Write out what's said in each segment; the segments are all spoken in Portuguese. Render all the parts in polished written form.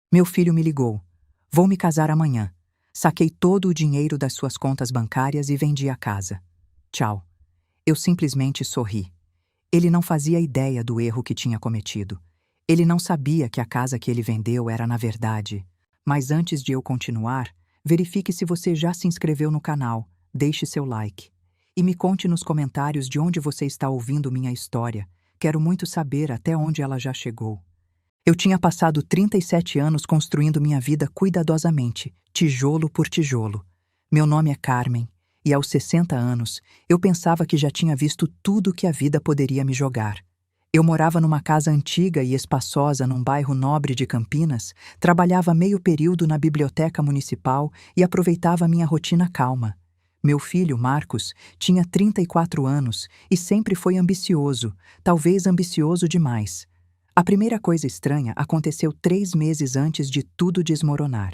Meu filho me ligou. Vou me casar amanhã. Saquei todo o dinheiro das suas contas bancárias e vendi a casa. Tchau. Eu simplesmente sorri. Ele não fazia ideia do erro que tinha cometido. Ele não sabia que a casa que ele vendeu era na verdade. Mas antes de eu continuar, verifique se você já se inscreveu no canal, deixe seu like. E me conte nos comentários de onde você está ouvindo minha história. Quero muito saber até onde ela já chegou. Eu tinha passado 37 anos construindo minha vida cuidadosamente, tijolo por tijolo. Meu nome é Carmen, e aos 60 anos, eu pensava que já tinha visto tudo que a vida poderia me jogar. Eu morava numa casa antiga e espaçosa num bairro nobre de Campinas, trabalhava meio período na biblioteca municipal e aproveitava minha rotina calma. Meu filho, Marcos, tinha 34 anos e sempre foi ambicioso, talvez ambicioso demais. A primeira coisa estranha aconteceu 3 meses antes de tudo desmoronar.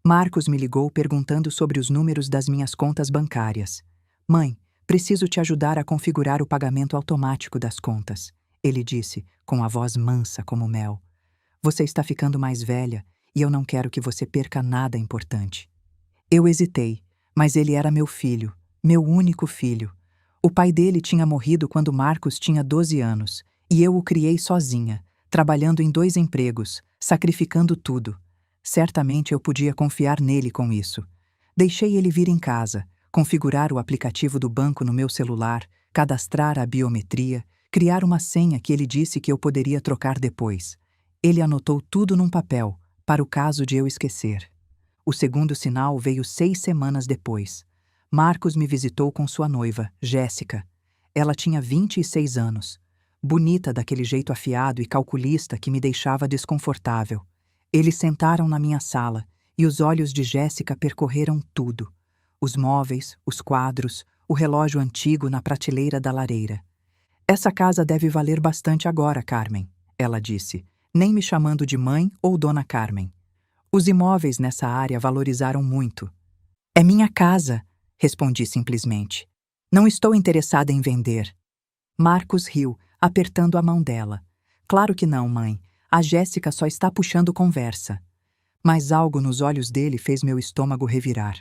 Marcos me ligou perguntando sobre os números das minhas contas bancárias. Mãe, preciso te ajudar a configurar o pagamento automático das contas, ele disse, com a voz mansa como mel. Você está ficando mais velha e eu não quero que você perca nada importante. Eu hesitei, mas ele era meu filho, meu único filho. O pai dele tinha morrido quando Marcos tinha 12 anos, e eu o criei sozinha, trabalhando em 2 empregos, sacrificando tudo. Certamente eu podia confiar nele com isso. Deixei ele vir em casa, configurar o aplicativo do banco no meu celular, cadastrar a biometria, criar uma senha que ele disse que eu poderia trocar depois. Ele anotou tudo num papel, para o caso de eu esquecer. O segundo sinal veio 6 semanas depois. Marcos me visitou com sua noiva, Jéssica. Ela tinha 26 anos. Bonita daquele jeito afiado e calculista que me deixava desconfortável. Eles sentaram na minha sala e os olhos de Jéssica percorreram tudo. Os móveis, os quadros, o relógio antigo na prateleira da lareira. Essa casa deve valer bastante agora, Carmen, ela disse, nem me chamando de mãe ou dona Carmen. Os imóveis nessa área valorizaram muito. É minha casa, respondi simplesmente. Não estou interessada em vender. Marcos riu, apertando a mão dela. Claro que não, mãe. A Jéssica só está puxando conversa. Mas algo nos olhos dele fez meu estômago revirar.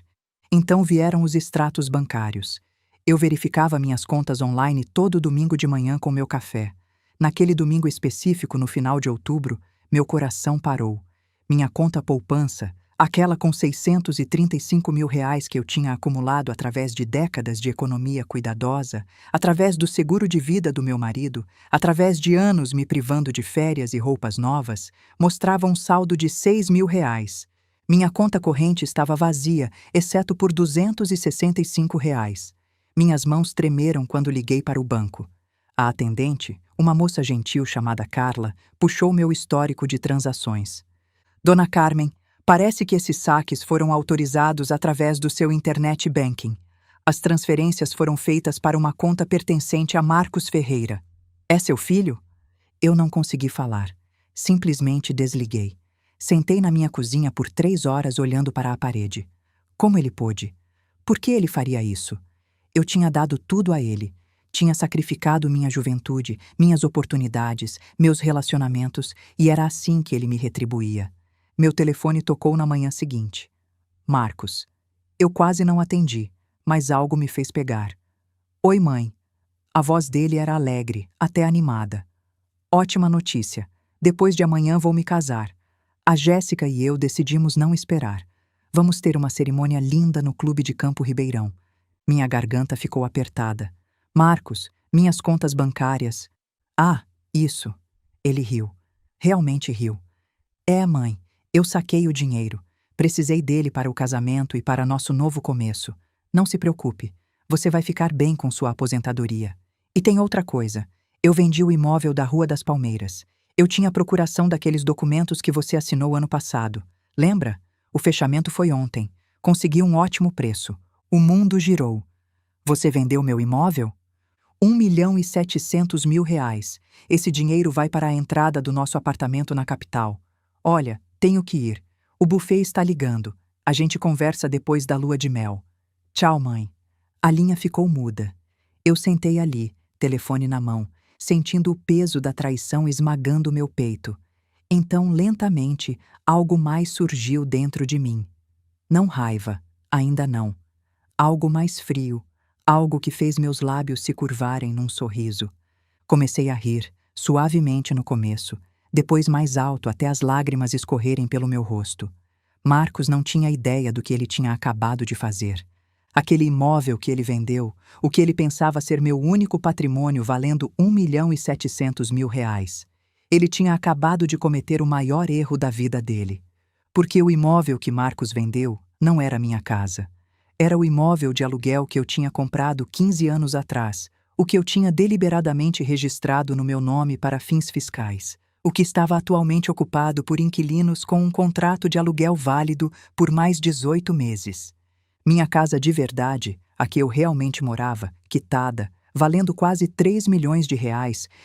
Então vieram os extratos bancários. Eu verificava minhas contas online todo domingo de manhã com meu café. Naquele domingo específico, no final de outubro, meu coração parou. Minha conta poupança, aquela com R$ 635 mil que eu tinha acumulado através de décadas de economia cuidadosa, através do seguro de vida do meu marido, através de anos me privando de férias e roupas novas, mostrava um saldo de R$ 6 mil. Minha conta corrente estava vazia, exceto por R$ 265. Minhas mãos tremeram quando liguei para o banco. A atendente, uma moça gentil chamada Carla, puxou meu histórico de transações. Dona Carmen, parece que esses saques foram autorizados através do seu internet banking. As transferências foram feitas para uma conta pertencente a Marcos Ferreira. É seu filho? Eu não consegui falar. Simplesmente desliguei. Sentei na minha cozinha por 3 horas olhando para a parede. Como ele pôde? Por que ele faria isso? Eu tinha dado tudo a ele. Tinha sacrificado minha juventude, minhas oportunidades, meus relacionamentos, e era assim que ele me retribuía. Meu telefone tocou na manhã seguinte. Marcos. Eu quase não atendi, mas algo me fez pegar. Oi, mãe. A voz dele era alegre, até animada. Ótima notícia. Depois de amanhã vou me casar. A Jéssica e eu decidimos não esperar. Vamos ter uma cerimônia linda no Clube de Campo Ribeirão. Minha garganta ficou apertada. Marcos, minhas contas bancárias. Ah, isso. Ele riu. Realmente riu. É, mãe. Eu saquei o dinheiro. Precisei dele para o casamento e para nosso novo começo. Não se preocupe. Você vai ficar bem com sua aposentadoria. E tem outra coisa. Eu vendi o imóvel da Rua das Palmeiras. Eu tinha procuração daqueles documentos que você assinou ano passado. Lembra? O fechamento foi ontem. Consegui um ótimo preço. O mundo girou. Você vendeu meu imóvel? R$ 1.700.000. Esse dinheiro vai para a entrada do nosso apartamento na capital. Olha, tenho que ir. O buffet está ligando. A gente conversa depois da lua de mel. Tchau, mãe. A linha ficou muda. Eu sentei ali, telefone na mão, sentindo o peso da traição esmagando meu peito. Então, lentamente, algo mais surgiu dentro de mim. Não raiva, ainda não. Algo mais frio, algo que fez meus lábios se curvarem num sorriso. Comecei a rir, suavemente no começo, depois mais alto até as lágrimas escorrerem pelo meu rosto. Marcos não tinha ideia do que ele tinha acabado de fazer. Aquele imóvel que ele vendeu, o que ele pensava ser meu único patrimônio valendo R$ 1.700.000. Ele tinha acabado de cometer o maior erro da vida dele. Porque o imóvel que Marcos vendeu não era minha casa. Era o imóvel de aluguel que eu tinha comprado 15 anos atrás, o que eu tinha deliberadamente registrado no meu nome para fins fiscais, o que estava atualmente ocupado por inquilinos com um contrato de aluguel válido por mais 18 meses. Minha casa de verdade, a que eu realmente morava, quitada, valendo quase R$ 3 milhões,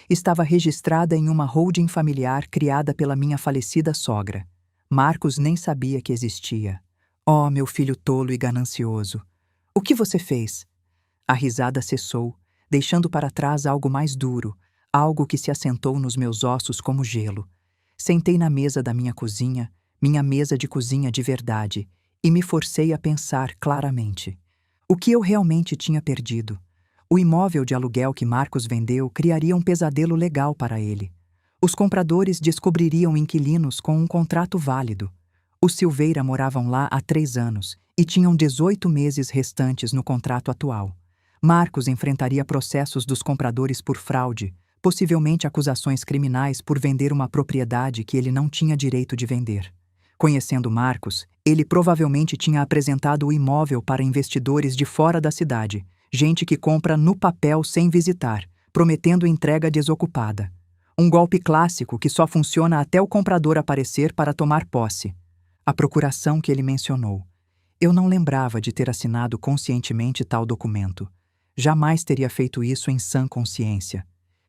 estava registrada em uma holding familiar criada pela minha falecida sogra. Marcos nem sabia que existia. Oh, meu filho tolo e ganancioso! O que você fez? A risada cessou, deixando para trás algo mais duro, algo que se assentou nos meus ossos como gelo. Sentei na mesa da minha mesa de cozinha de verdade, e me forcei a pensar claramente. O que eu realmente tinha perdido? O imóvel de aluguel que Marcos vendeu criaria um pesadelo legal para ele. Os compradores descobririam inquilinos com um contrato válido. Os Silveira moravam lá há 3 anos e tinham 18 meses restantes no contrato atual. Marcos enfrentaria processos dos compradores por fraude, possivelmente acusações criminais por vender uma propriedade que ele não tinha direito de vender. Conhecendo Marcos, ele provavelmente tinha apresentado o imóvel para investidores de fora da cidade, gente que compra no papel sem visitar, prometendo entrega desocupada. Um golpe clássico que só funciona até o comprador aparecer para tomar posse. A procuração que ele mencionou. Eu não lembrava de ter assinado conscientemente tal documento. Jamais teria feito isso em sã consciência.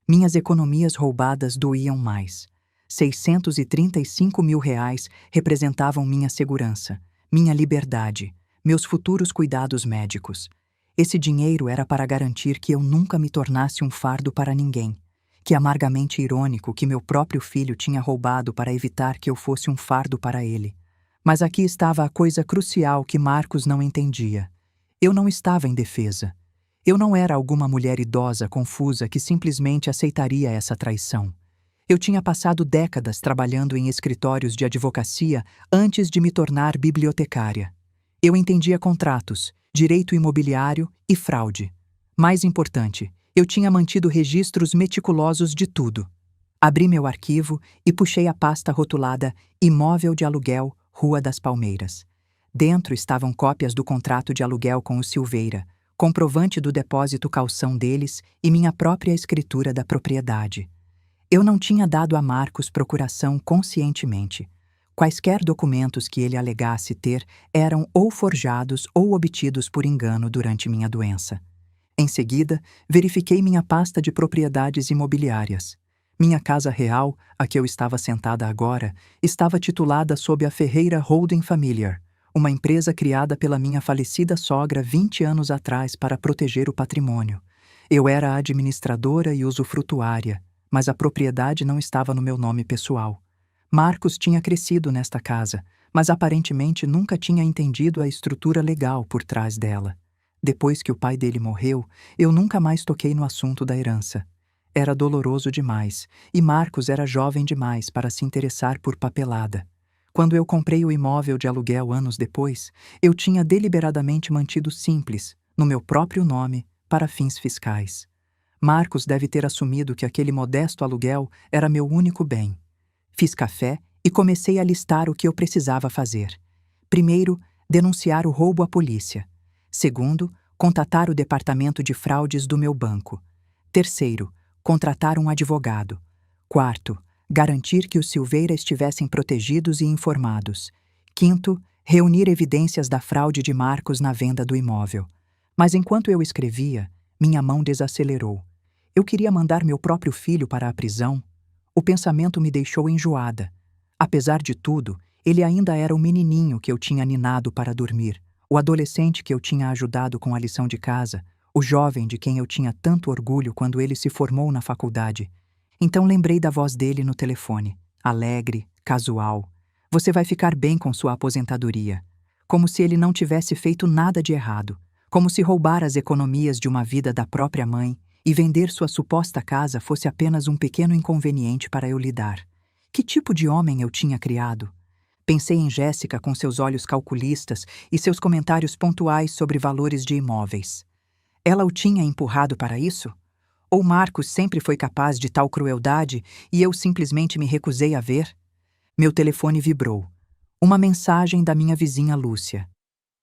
Minhas economias roubadas doíam mais. R$ 635.000 representavam minha segurança, minha liberdade, meus futuros cuidados médicos. Esse dinheiro era para garantir que eu nunca me tornasse um fardo para ninguém. Que amargamente irônico que meu próprio filho tinha roubado para evitar que eu fosse um fardo para ele. Mas aqui estava a coisa crucial que Marcos não entendia. Eu não estava indefesa. Eu não era alguma mulher idosa confusa que simplesmente aceitaria essa traição. Eu tinha passado décadas trabalhando em escritórios de advocacia antes de me tornar bibliotecária. Eu entendia contratos, direito imobiliário e fraude. Mais importante, eu tinha mantido registros meticulosos de tudo. Abri meu arquivo e puxei a pasta rotulada Imóvel de Aluguel, Rua das Palmeiras. Dentro estavam cópias do contrato de aluguel com o Silveira, comprovante do depósito calção deles e minha própria escritura da propriedade. Eu não tinha dado a Marcos procuração conscientemente. Quaisquer documentos que ele alegasse ter eram ou forjados ou obtidos por engano durante minha doença. Em seguida, verifiquei minha pasta de propriedades imobiliárias. Minha casa real, a que eu estava sentada agora, estava titulada sob a Ferreira Holding Familiar, uma empresa criada pela minha falecida sogra 20 anos atrás para proteger o patrimônio. Eu era a administradora e usufrutuária, mas a propriedade não estava no meu nome pessoal. Marcos tinha crescido nesta casa, mas aparentemente nunca tinha entendido a estrutura legal por trás dela. Depois que o pai dele morreu, eu nunca mais toquei no assunto da herança. Era doloroso demais, e Marcos era jovem demais para se interessar por papelada. Quando eu comprei o imóvel de aluguel anos depois, eu tinha deliberadamente mantido simples, no meu próprio nome, para fins fiscais. Marcos deve ter assumido que aquele modesto aluguel era meu único bem. Fiz café e comecei a listar o que eu precisava fazer. Primeiro, denunciar o roubo à polícia. Segundo, contatar o departamento de fraudes do meu banco. Terceiro, contratar um advogado. Quarto, garantir que os Silveira estivessem protegidos e informados. Quinto, reunir evidências da fraude de Marcos na venda do imóvel. Mas enquanto eu escrevia, minha mão desacelerou. Eu queria mandar meu próprio filho para a prisão. O pensamento me deixou enjoada. Apesar de tudo, ele ainda era o menininho que eu tinha ninado para dormir, o adolescente que eu tinha ajudado com a lição de casa, o jovem de quem eu tinha tanto orgulho quando ele se formou na faculdade. Então lembrei da voz dele no telefone. alegre, casual. Você vai ficar bem com sua aposentadoria. Como se ele não tivesse feito nada de errado. Como se roubar as economias de uma vida da própria mãe e vender sua suposta casa fosse apenas um pequeno inconveniente para eu lidar. Que tipo de homem eu tinha criado? Pensei em Jéssica com seus olhos calculistas e seus comentários pontuais sobre valores de imóveis. Ela o tinha empurrado para isso? Ou Marcos sempre foi capaz de tal crueldade e eu simplesmente me recusei a ver? Meu telefone vibrou. Uma mensagem da minha vizinha Lúcia.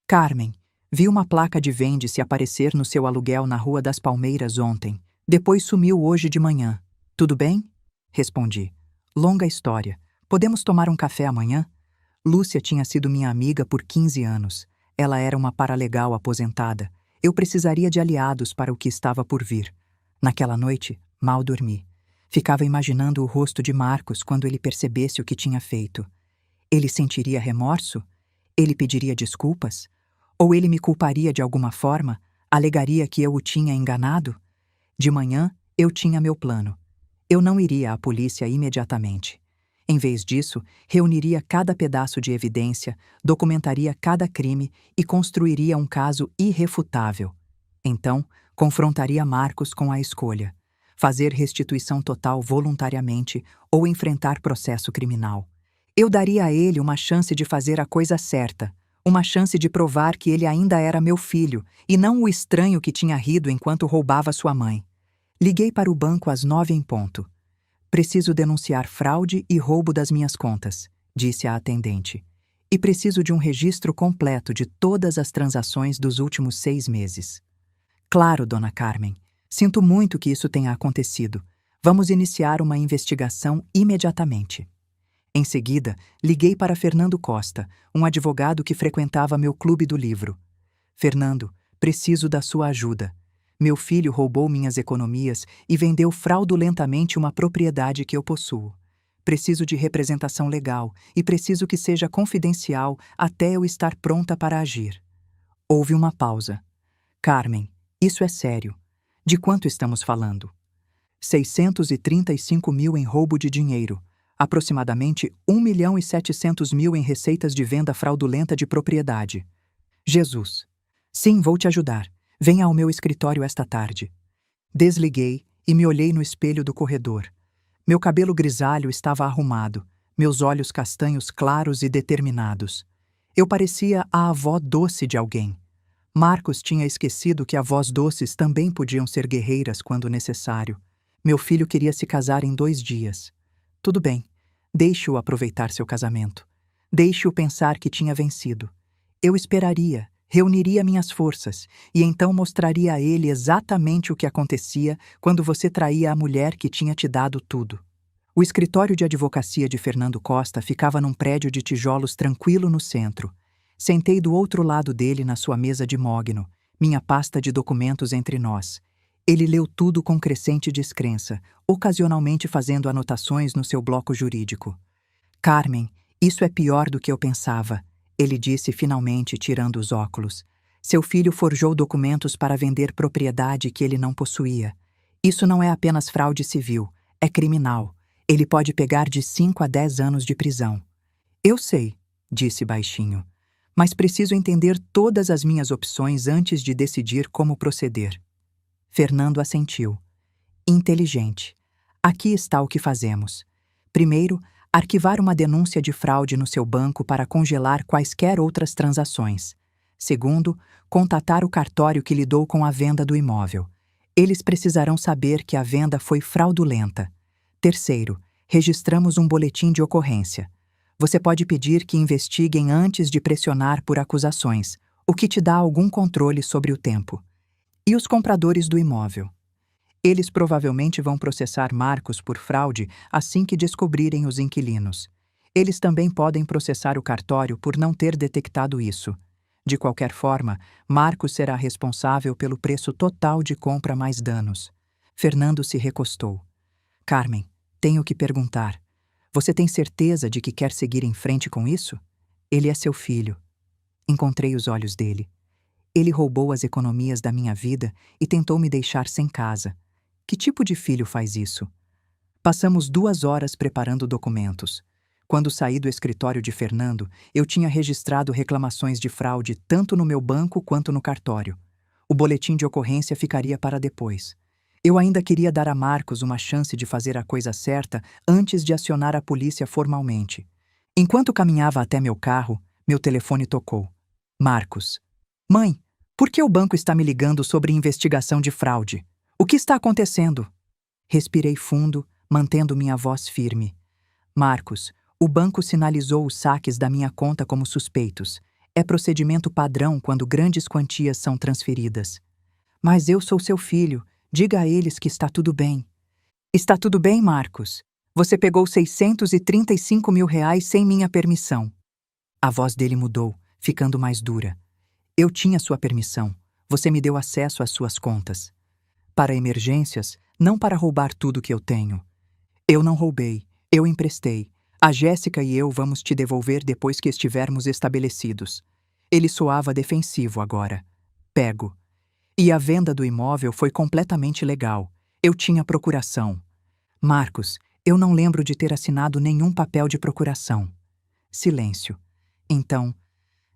Carmen, vi uma placa de vende-se aparecer no seu aluguel na Rua das Palmeiras ontem. Depois sumiu hoje de manhã. Tudo bem? Respondi. Longa história. Podemos tomar um café amanhã? Lúcia tinha sido minha amiga por 15 anos. Ela era uma paralegal aposentada. Eu precisaria de aliados para o que estava por vir. Naquela noite, mal dormi. Ficava imaginando o rosto de Marcos quando ele percebesse o que tinha feito. Ele sentiria remorso? Ele pediria desculpas? Ou ele me culparia de alguma forma? Alegaria que eu o tinha enganado? De manhã, eu tinha meu plano. Eu não iria à polícia imediatamente. Em vez disso, reuniria cada pedaço de evidência, documentaria cada crime e construiria um caso irrefutável. Então, confrontaria Marcos com a escolha: fazer restituição total voluntariamente ou enfrentar processo criminal. Eu daria a ele uma chance de fazer a coisa certa, uma chance de provar que ele ainda era meu filho e não o estranho que tinha rido enquanto roubava sua mãe. Liguei para o banco às 9 em ponto. Preciso denunciar fraude e roubo das minhas contas, disse a atendente. E preciso de um registro completo de todas as transações dos últimos 6 meses. Claro, dona Carmen. Sinto muito que isso tenha acontecido. Vamos iniciar uma investigação imediatamente. Em seguida, liguei para Fernando Costa, um advogado que frequentava meu clube do livro. Fernando, preciso da sua ajuda. Meu filho roubou minhas economias e vendeu fraudulentamente uma propriedade que eu possuo. Preciso de representação legal e preciso que seja confidencial até eu estar pronta para agir. Houve uma pausa. Carmen, isso é sério. De quanto estamos falando? 635 mil em roubo de dinheiro, aproximadamente 1.700.000 em receitas de venda fraudulenta de propriedade. Jesus. Sim, vou te ajudar. Venha ao meu escritório esta tarde. Desliguei e me olhei no espelho do corredor. Meu cabelo grisalho estava arrumado, meus olhos castanhos claros e determinados. Eu parecia a avó doce de alguém. Marcos tinha esquecido que avós doces também podiam ser guerreiras quando necessário. Meu filho queria se casar em 2 dias. Tudo bem, deixe-o aproveitar seu casamento. Deixe-o pensar que tinha vencido. Eu esperaria, reuniria minhas forças e então mostraria a ele exatamente o que acontecia quando você traía a mulher que tinha te dado tudo. O escritório de advocacia de Fernando Costa ficava num prédio de tijolos tranquilo no centro. Sentei do outro lado dele na sua mesa de mogno, minha pasta de documentos entre nós. Ele leu tudo com crescente descrença, ocasionalmente fazendo anotações no seu bloco jurídico. Carmen, isso é pior do que eu pensava. Ele disse finalmente, tirando os óculos. Seu filho forjou documentos para vender propriedade que ele não possuía. Isso não é apenas fraude civil, é criminal. Ele pode pegar de 5 a 10 anos de prisão. Eu sei, disse baixinho, mas preciso entender todas as minhas opções antes de decidir como proceder. Fernando assentiu. Inteligente. Aqui está o que fazemos. Primeiro, arquivar uma denúncia de fraude no seu banco para congelar quaisquer outras transações. Segundo, contatar o cartório que lidou com a venda do imóvel. Eles precisarão saber que a venda foi fraudulenta. Terceiro, registramos um boletim de ocorrência. Você pode pedir que investiguem antes de pressionar por acusações, o que te dá algum controle sobre o tempo. E os compradores do imóvel? Eles provavelmente vão processar Marcos por fraude assim que descobrirem os inquilinos. Eles também podem processar o cartório por não ter detectado isso. De qualquer forma, Marcos será responsável pelo preço total de compra mais danos. Fernando se recostou. Carmen, tenho que perguntar. Você tem certeza de que quer seguir em frente com isso? Ele é seu filho. Encontrei os olhos dele. Ele roubou as economias da minha vida e tentou me deixar sem casa. Que tipo de filho faz isso? Passamos 2 horas preparando documentos. Quando saí do escritório de Fernando, eu tinha registrado reclamações de fraude tanto no meu banco quanto no cartório. O boletim de ocorrência ficaria para depois. Eu ainda queria dar a Marcos uma chance de fazer a coisa certa antes de acionar a polícia formalmente. Enquanto caminhava até meu carro, meu telefone tocou. Marcos. Mãe, por que o banco está me ligando sobre investigação de fraude? O que está acontecendo? Respirei fundo, mantendo minha voz firme. Marcos, o banco sinalizou os saques da minha conta como suspeitos. É procedimento padrão quando grandes quantias são transferidas. Mas eu sou seu filho. Diga a eles que está tudo bem. Está tudo bem, Marcos. Você pegou R$ 635 mil sem minha permissão. A voz dele mudou, ficando mais dura. Eu tinha sua permissão. Você me deu acesso às suas contas. Para emergências, não para roubar tudo que eu tenho. Eu não roubei, eu emprestei. A Jéssica e eu vamos te devolver depois que estivermos estabelecidos. Ele soava defensivo agora. Pego. E a venda do imóvel foi completamente legal. Eu tinha procuração. Marcos, eu não lembro de ter assinado nenhum papel de procuração. Silêncio. Então,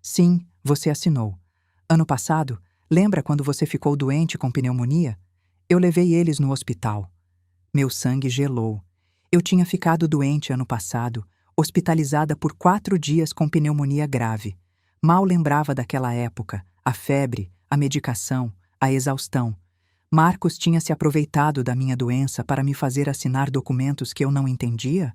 sim, você assinou. Ano passado, lembra quando você ficou doente com pneumonia? Eu levei eles no hospital. Meu sangue gelou. Eu tinha ficado doente ano passado, hospitalizada por 4 dias com pneumonia grave. Mal lembrava daquela época, a febre, a medicação, a exaustão. Marcos tinha se aproveitado da minha doença para me fazer assinar documentos que eu não entendia?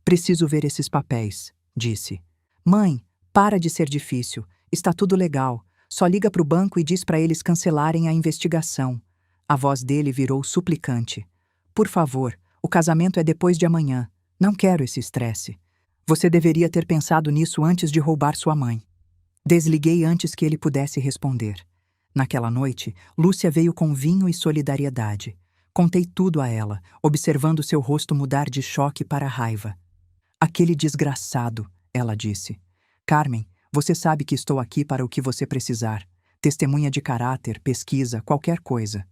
Preciso ver esses papéis, disse. Mãe, para de ser difícil. Está tudo legal. Só liga para o banco e diz para eles cancelarem a investigação. A voz dele virou suplicante. Por favor, o casamento é depois de amanhã. Não quero esse estresse. Você deveria ter pensado nisso antes de roubar sua mãe. Desliguei antes que ele pudesse responder. Naquela noite, Lúcia veio com vinho e solidariedade. Contei tudo a ela, observando seu rosto mudar de choque para raiva. Aquele desgraçado, ela disse. Carmen, você sabe que estou aqui para o que você precisar. Testemunha de caráter, pesquisa, qualquer coisa.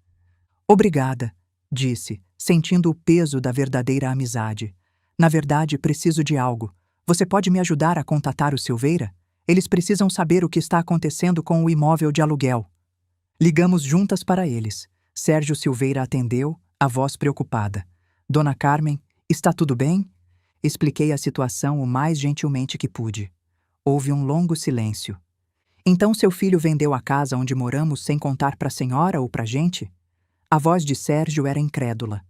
Obrigada, disse, sentindo o peso da verdadeira amizade. Na verdade, preciso de algo. Você pode me ajudar a contatar o Silveira? Eles precisam saber o que está acontecendo com o imóvel de aluguel. Ligamos juntas para eles. Sérgio Silveira atendeu, a voz preocupada. Dona Carmen, está tudo bem? Expliquei a situação o mais gentilmente que pude. Houve um longo silêncio. Então seu filho vendeu a casa onde moramos sem contar para a senhora ou para a gente? A voz de Sérgio era incrédula.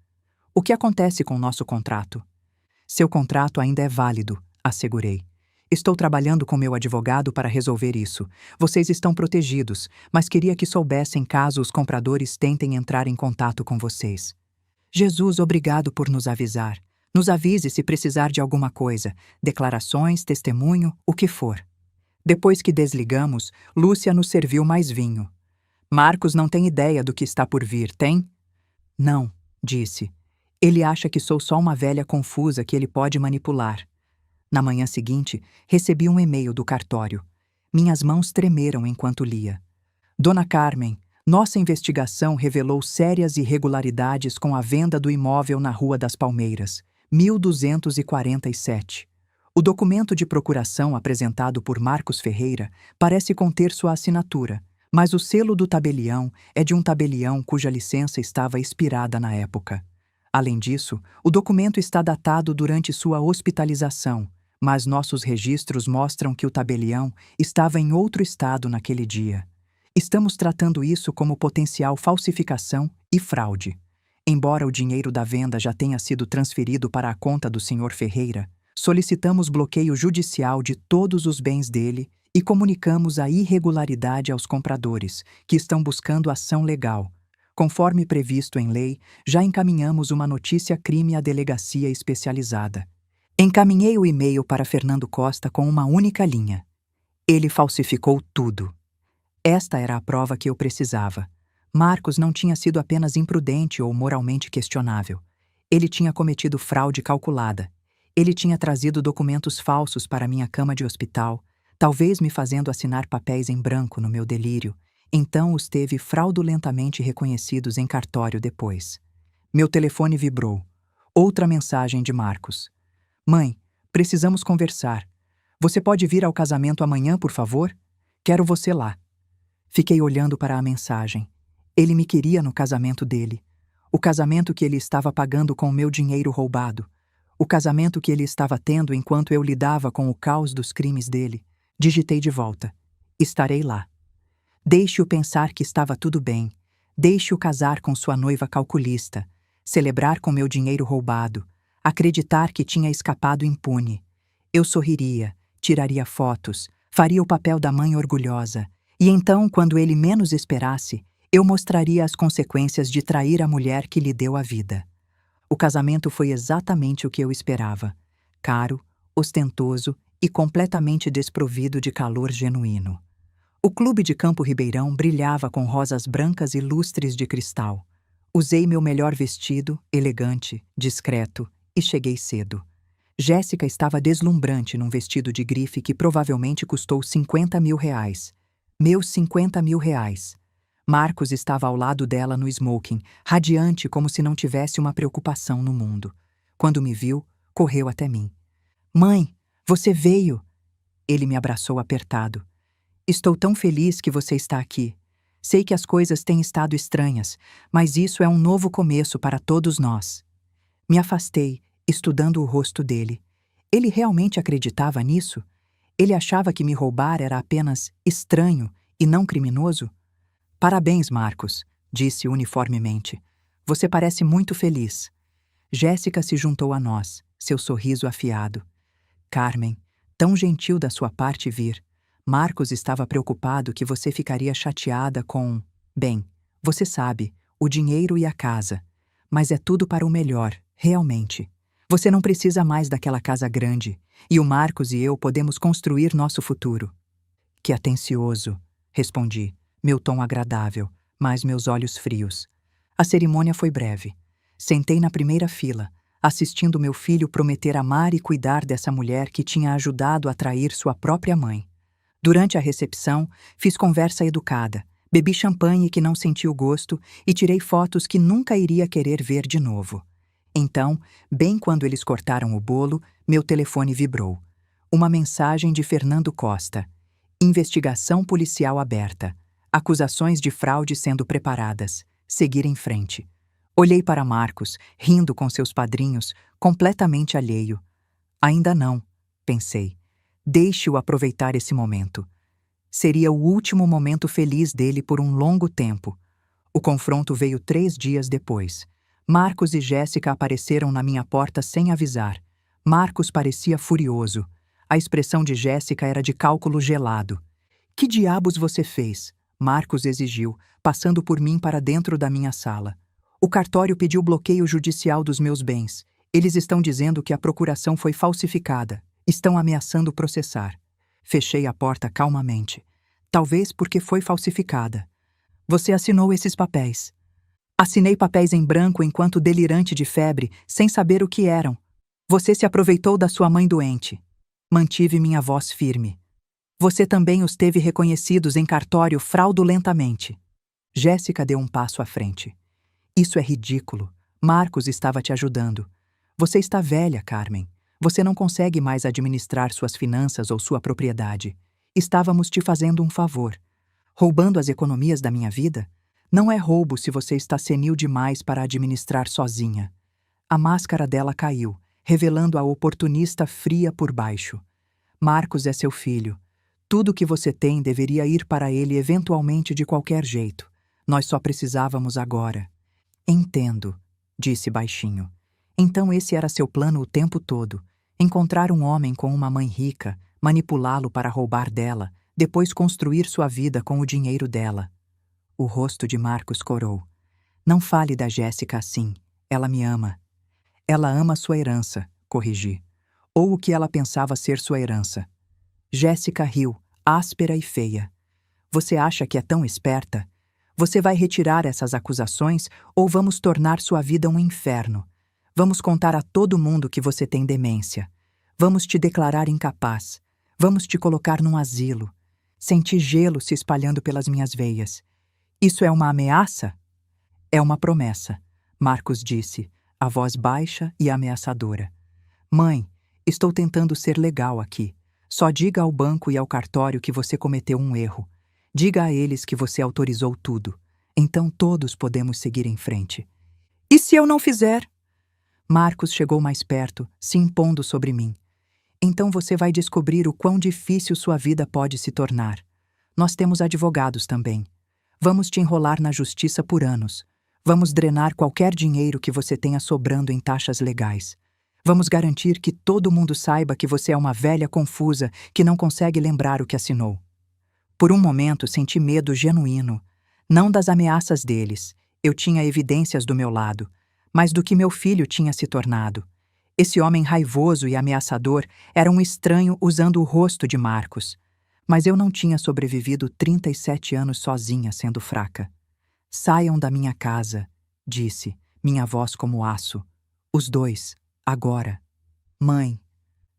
O que acontece com o nosso contrato? Seu contrato ainda é válido, assegurei. Estou trabalhando com meu advogado para resolver isso. Vocês estão protegidos, mas queria que soubessem caso os compradores tentem entrar em contato com vocês. Jesus, obrigado por nos avisar. Nos avise se precisar de alguma coisa, declarações, testemunho, o que for. Depois que desligamos, Lúcia nos serviu mais vinho. Marcos não tem ideia do que está por vir, tem? Não, disse. Ele acha que sou só uma velha confusa que ele pode manipular. Na manhã seguinte, recebi um e-mail do cartório. Minhas mãos tremeram enquanto lia. Dona Carmen, nossa investigação revelou sérias irregularidades com a venda do imóvel na Rua das Palmeiras, 1247. O documento de procuração apresentado por Marcos Ferreira parece conter sua assinatura, mas o selo do tabelião é de um tabelião cuja licença estava expirada na época. Além disso, o documento está datado durante sua hospitalização, mas nossos registros mostram que o tabelião estava em outro estado naquele dia. Estamos tratando isso como potencial falsificação e fraude. Embora o dinheiro da venda já tenha sido transferido para a conta do Sr. Ferreira, solicitamos bloqueio judicial de todos os bens dele e comunicamos a irregularidade aos compradores, que estão buscando ação legal. Conforme previsto em lei, já encaminhamos uma notícia-crime à delegacia especializada. Encaminhei o e-mail para Fernando Costa com uma única linha. Ele falsificou tudo. Esta era a prova que eu precisava. Marcos não tinha sido apenas imprudente ou moralmente questionável. Ele tinha cometido fraude calculada. Ele tinha trazido documentos falsos para minha cama de hospital, talvez me fazendo assinar papéis em branco no meu delírio. Então os teve fraudulentamente reconhecidos em cartório depois. Meu telefone vibrou. Outra mensagem de Marcos. Mãe, precisamos conversar. Você pode vir ao casamento amanhã, por favor? Quero você lá. Fiquei olhando para a mensagem. Ele me queria no casamento dele. O casamento que ele estava pagando com o meu dinheiro roubado. O casamento que ele estava tendo enquanto eu lidava com o caos dos crimes dele. Digitei de volta. Estarei lá. Deixe-o pensar que estava tudo bem. Deixe-o casar com sua noiva calculista. Celebrar com meu dinheiro roubado. Acreditar que tinha escapado impune. Eu sorriria, tiraria fotos, faria o papel da mãe orgulhosa. E então, quando ele menos esperasse, eu mostraria as consequências de trair a mulher que lhe deu a vida. O casamento foi exatamente o que eu esperava. Caro, ostentoso e completamente desprovido de calor genuíno. O clube de Campo Ribeirão brilhava com rosas brancas e lustres de cristal. Usei meu melhor vestido, elegante, discreto, e cheguei cedo. Jéssica estava deslumbrante num vestido de grife que provavelmente custou 50 mil reais. Meus 50 mil reais. Marcos estava ao lado dela no smoking, radiante como se não tivesse uma preocupação no mundo. Quando me viu, correu até mim. Mãe, você veio! Ele me abraçou apertado. Estou tão feliz que você está aqui. Sei que as coisas têm estado estranhas, mas isso é um novo começo para todos nós. Me afastei, estudando o rosto dele. Ele realmente acreditava nisso? Ele achava que me roubar era apenas estranho e não criminoso? Parabéns, Marcos, disse uniformemente. Você parece muito feliz. Jéssica se juntou a nós, seu sorriso afiado. Carmen, tão gentil da sua parte vir. Marcos estava preocupado que você ficaria chateada com... Bem, você sabe, o dinheiro e a casa. Mas é tudo para o melhor, realmente. Você não precisa mais daquela casa grande, e o Marcos e eu podemos construir nosso futuro. Que atencioso, respondi, meu tom agradável, mas meus olhos frios. A cerimônia foi breve. Sentei na primeira fila, assistindo meu filho prometer amar e cuidar dessa mulher que tinha ajudado a trair sua própria mãe. Durante a recepção, fiz conversa educada, bebi champanhe que não senti o gosto e tirei fotos que nunca iria querer ver de novo. Então, bem quando eles cortaram o bolo, meu telefone vibrou. Uma mensagem de Fernando Costa. Investigação policial aberta. Acusações de fraude sendo preparadas. Seguir em frente. Olhei para Marcos, rindo com seus padrinhos, completamente alheio. Ainda não, pensei. Deixe-o aproveitar esse momento. Seria o último momento feliz dele por um longo tempo. O confronto veio 3 dias depois. Marcos e Jéssica apareceram na minha porta sem avisar. Marcos parecia furioso. A expressão de Jéssica era de cálculo gelado. Que diabos você fez? Marcos exigiu, passando por mim para dentro da minha sala. O cartório pediu bloqueio judicial dos meus bens. Eles estão dizendo que a procuração foi falsificada. Estão ameaçando processar. Fechei a porta calmamente. Talvez porque foi falsificada. Você assinou esses papéis. Assinei papéis em branco enquanto delirante de febre, sem saber o que eram. Você se aproveitou da sua mãe doente. Mantive minha voz firme. Você também os teve reconhecidos em cartório fraudulentamente. Jéssica deu um passo à frente. Isso é ridículo. Marcos estava te ajudando. Você está velha, Carmen. Você não consegue mais administrar suas finanças ou sua propriedade. Estávamos te fazendo um favor. Roubando as economias da minha vida? Não é roubo se você está senil demais para administrar sozinha. A máscara dela caiu, revelando a oportunista fria por baixo. Marcos é seu filho. Tudo o que você tem deveria ir para ele eventualmente de qualquer jeito. Nós só precisávamos agora. Entendo, disse baixinho. Então esse era seu plano o tempo todo. Encontrar um homem com uma mãe rica, manipulá-lo para roubar dela, depois construir sua vida com o dinheiro dela. O rosto de Marcos corou. Não fale da Jéssica assim. Ela me ama. Ela ama sua herança, corrigi. Ou o que ela pensava ser sua herança. Jéssica riu, áspera e feia. Você acha que é tão esperta? Você vai retirar essas acusações ou vamos tornar sua vida um inferno? Vamos contar a todo mundo que você tem demência. Vamos te declarar incapaz. Vamos te colocar num asilo. Senti gelo se espalhando pelas minhas veias. Isso é uma ameaça? É uma promessa, Marcos disse, a voz baixa e ameaçadora. Mãe, estou tentando ser legal aqui. Só diga ao banco e ao cartório que você cometeu um erro. Diga a eles que você autorizou tudo. Então todos podemos seguir em frente. E se eu não fizer? Marcos chegou mais perto, se impondo sobre mim. Então você vai descobrir o quão difícil sua vida pode se tornar. Nós temos advogados também. Vamos te enrolar na justiça por anos. Vamos drenar qualquer dinheiro que você tenha sobrando em taxas legais. Vamos garantir que todo mundo saiba que você é uma velha confusa que não consegue lembrar o que assinou. Por um momento senti medo genuíno, não das ameaças deles, eu tinha evidências do meu lado, mas do que meu filho tinha se tornado. Esse homem raivoso e ameaçador era um estranho usando o rosto de Marcos. Mas eu não tinha sobrevivido 37 anos sozinha sendo fraca. Saiam da minha casa, disse, minha voz como aço. Os dois, agora. Mãe,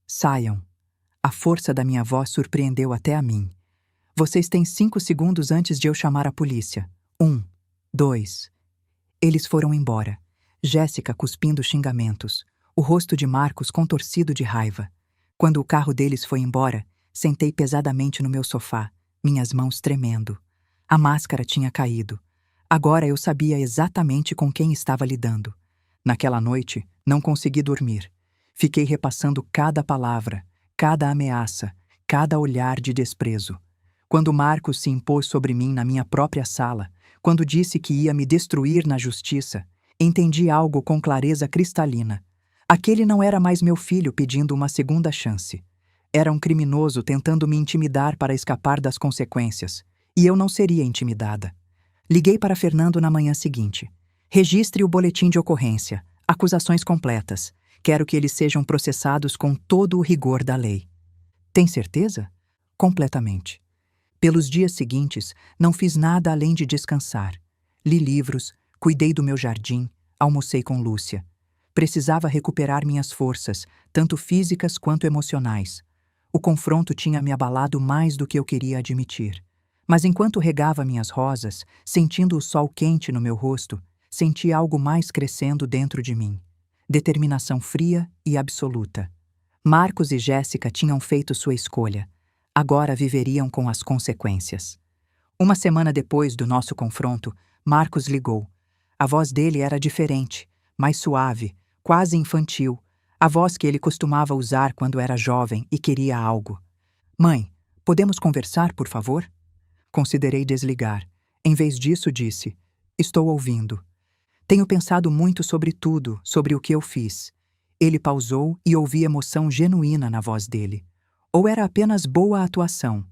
saiam. A força da minha voz surpreendeu até a mim. Vocês têm 5 segundos antes de eu chamar a polícia. 1, 2. Eles foram embora. Jéssica cuspindo xingamentos. O rosto de Marcos contorcido de raiva. Quando o carro deles foi embora, sentei pesadamente no meu sofá, minhas mãos tremendo. A máscara tinha caído. Agora eu sabia exatamente com quem estava lidando. Naquela noite, não consegui dormir. Fiquei repassando cada palavra, cada ameaça, cada olhar de desprezo. Quando Marcos se impôs sobre mim na minha própria sala, quando disse que ia me destruir na justiça, entendi algo com clareza cristalina. Aquele não era mais meu filho pedindo uma segunda chance. Era um criminoso tentando me intimidar para escapar das consequências, e eu não seria intimidada. Liguei para Fernando na manhã seguinte. Registre o boletim de ocorrência, acusações completas. Quero que eles sejam processados com todo o rigor da lei. Tem certeza? Completamente. Pelos dias seguintes, não fiz nada além de descansar. Li livros, cuidei do meu jardim, almocei com Lúcia. Precisava recuperar minhas forças, tanto físicas quanto emocionais. O confronto tinha me abalado mais do que eu queria admitir. Mas enquanto regava minhas rosas, sentindo o sol quente no meu rosto, senti algo mais crescendo dentro de mim. Determinação fria e absoluta. Marcos e Jéssica tinham feito sua escolha. Agora viveriam com as consequências. Uma semana depois do nosso confronto, Marcos ligou. A voz dele era diferente, mais suave, quase infantil, a voz que ele costumava usar quando era jovem e queria algo. Mãe, podemos conversar, por favor? Considerei desligar. Em vez disso, disse, estou ouvindo. Tenho pensado muito sobre tudo, sobre o que eu fiz. Ele pausou e ouvi emoção genuína na voz dele. Ou era apenas boa atuação?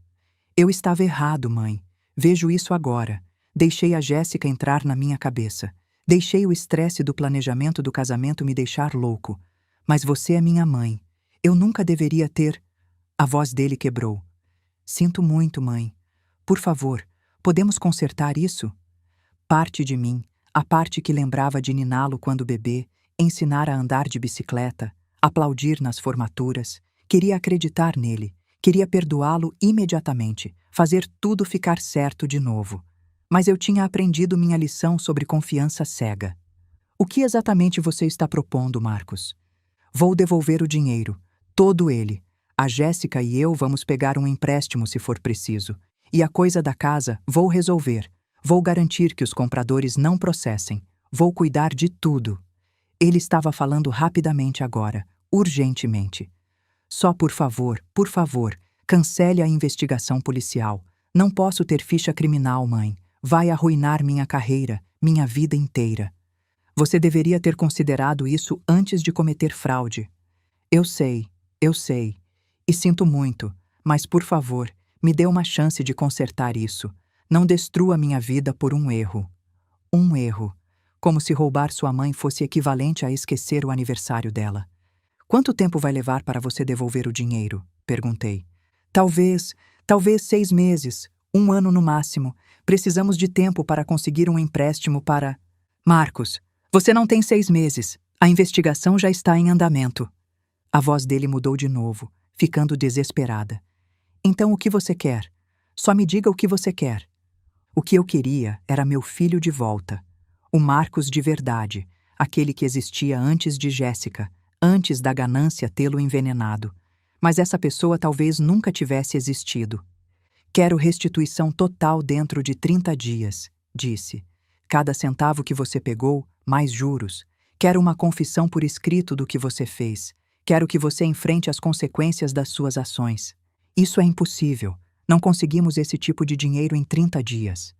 Eu estava errado, mãe. Vejo isso agora. Deixei a Jéssica entrar na minha cabeça. Deixei o estresse do planejamento do casamento me deixar louco. Mas você é minha mãe. Eu nunca deveria ter... A voz dele quebrou. Sinto muito, mãe. Por favor, podemos consertar isso? Parte de mim, a parte que lembrava de niná-lo quando bebê, ensinar a andar de bicicleta, aplaudir nas formaturas, queria acreditar nele, queria perdoá-lo imediatamente, fazer tudo ficar certo de novo. Mas eu tinha aprendido minha lição sobre confiança cega. O que exatamente você está propondo, Marcos? Vou devolver o dinheiro, todo ele. A Jéssica e eu vamos pegar um empréstimo se for preciso. E a coisa da casa vou resolver. Vou garantir que os compradores não processem. Vou cuidar de tudo. Ele estava falando rapidamente agora, urgentemente. Só por favor, cancele a investigação policial. Não posso ter ficha criminal, mãe. Vai arruinar minha carreira, minha vida inteira. Você deveria ter considerado isso antes de cometer fraude. Eu sei. E sinto muito, mas por favor, me dê uma chance de consertar isso. Não destrua minha vida por um erro. Um erro. Como se roubar sua mãe fosse equivalente a esquecer o aniversário dela. Quanto tempo vai levar para você devolver o dinheiro? Perguntei. Talvez 6 meses, 1 ano no máximo. Precisamos de tempo para conseguir um empréstimo para... Marcos, você não tem 6 meses. A investigação já está em andamento. A voz dele mudou de novo, ficando desesperada. Então o que você quer? Só me diga o que você quer. O que eu queria era meu filho de volta. O Marcos de verdade. aquele que existia antes de Jéssica, antes da ganância tê-lo envenenado. Mas essa pessoa talvez nunca tivesse existido. Quero restituição total dentro de 30 dias, disse. Cada centavo que você pegou, mais juros. Quero uma confissão por escrito do que você fez. Quero que você enfrente as consequências das suas ações. Isso é impossível. Não conseguimos esse tipo de dinheiro em 30 dias.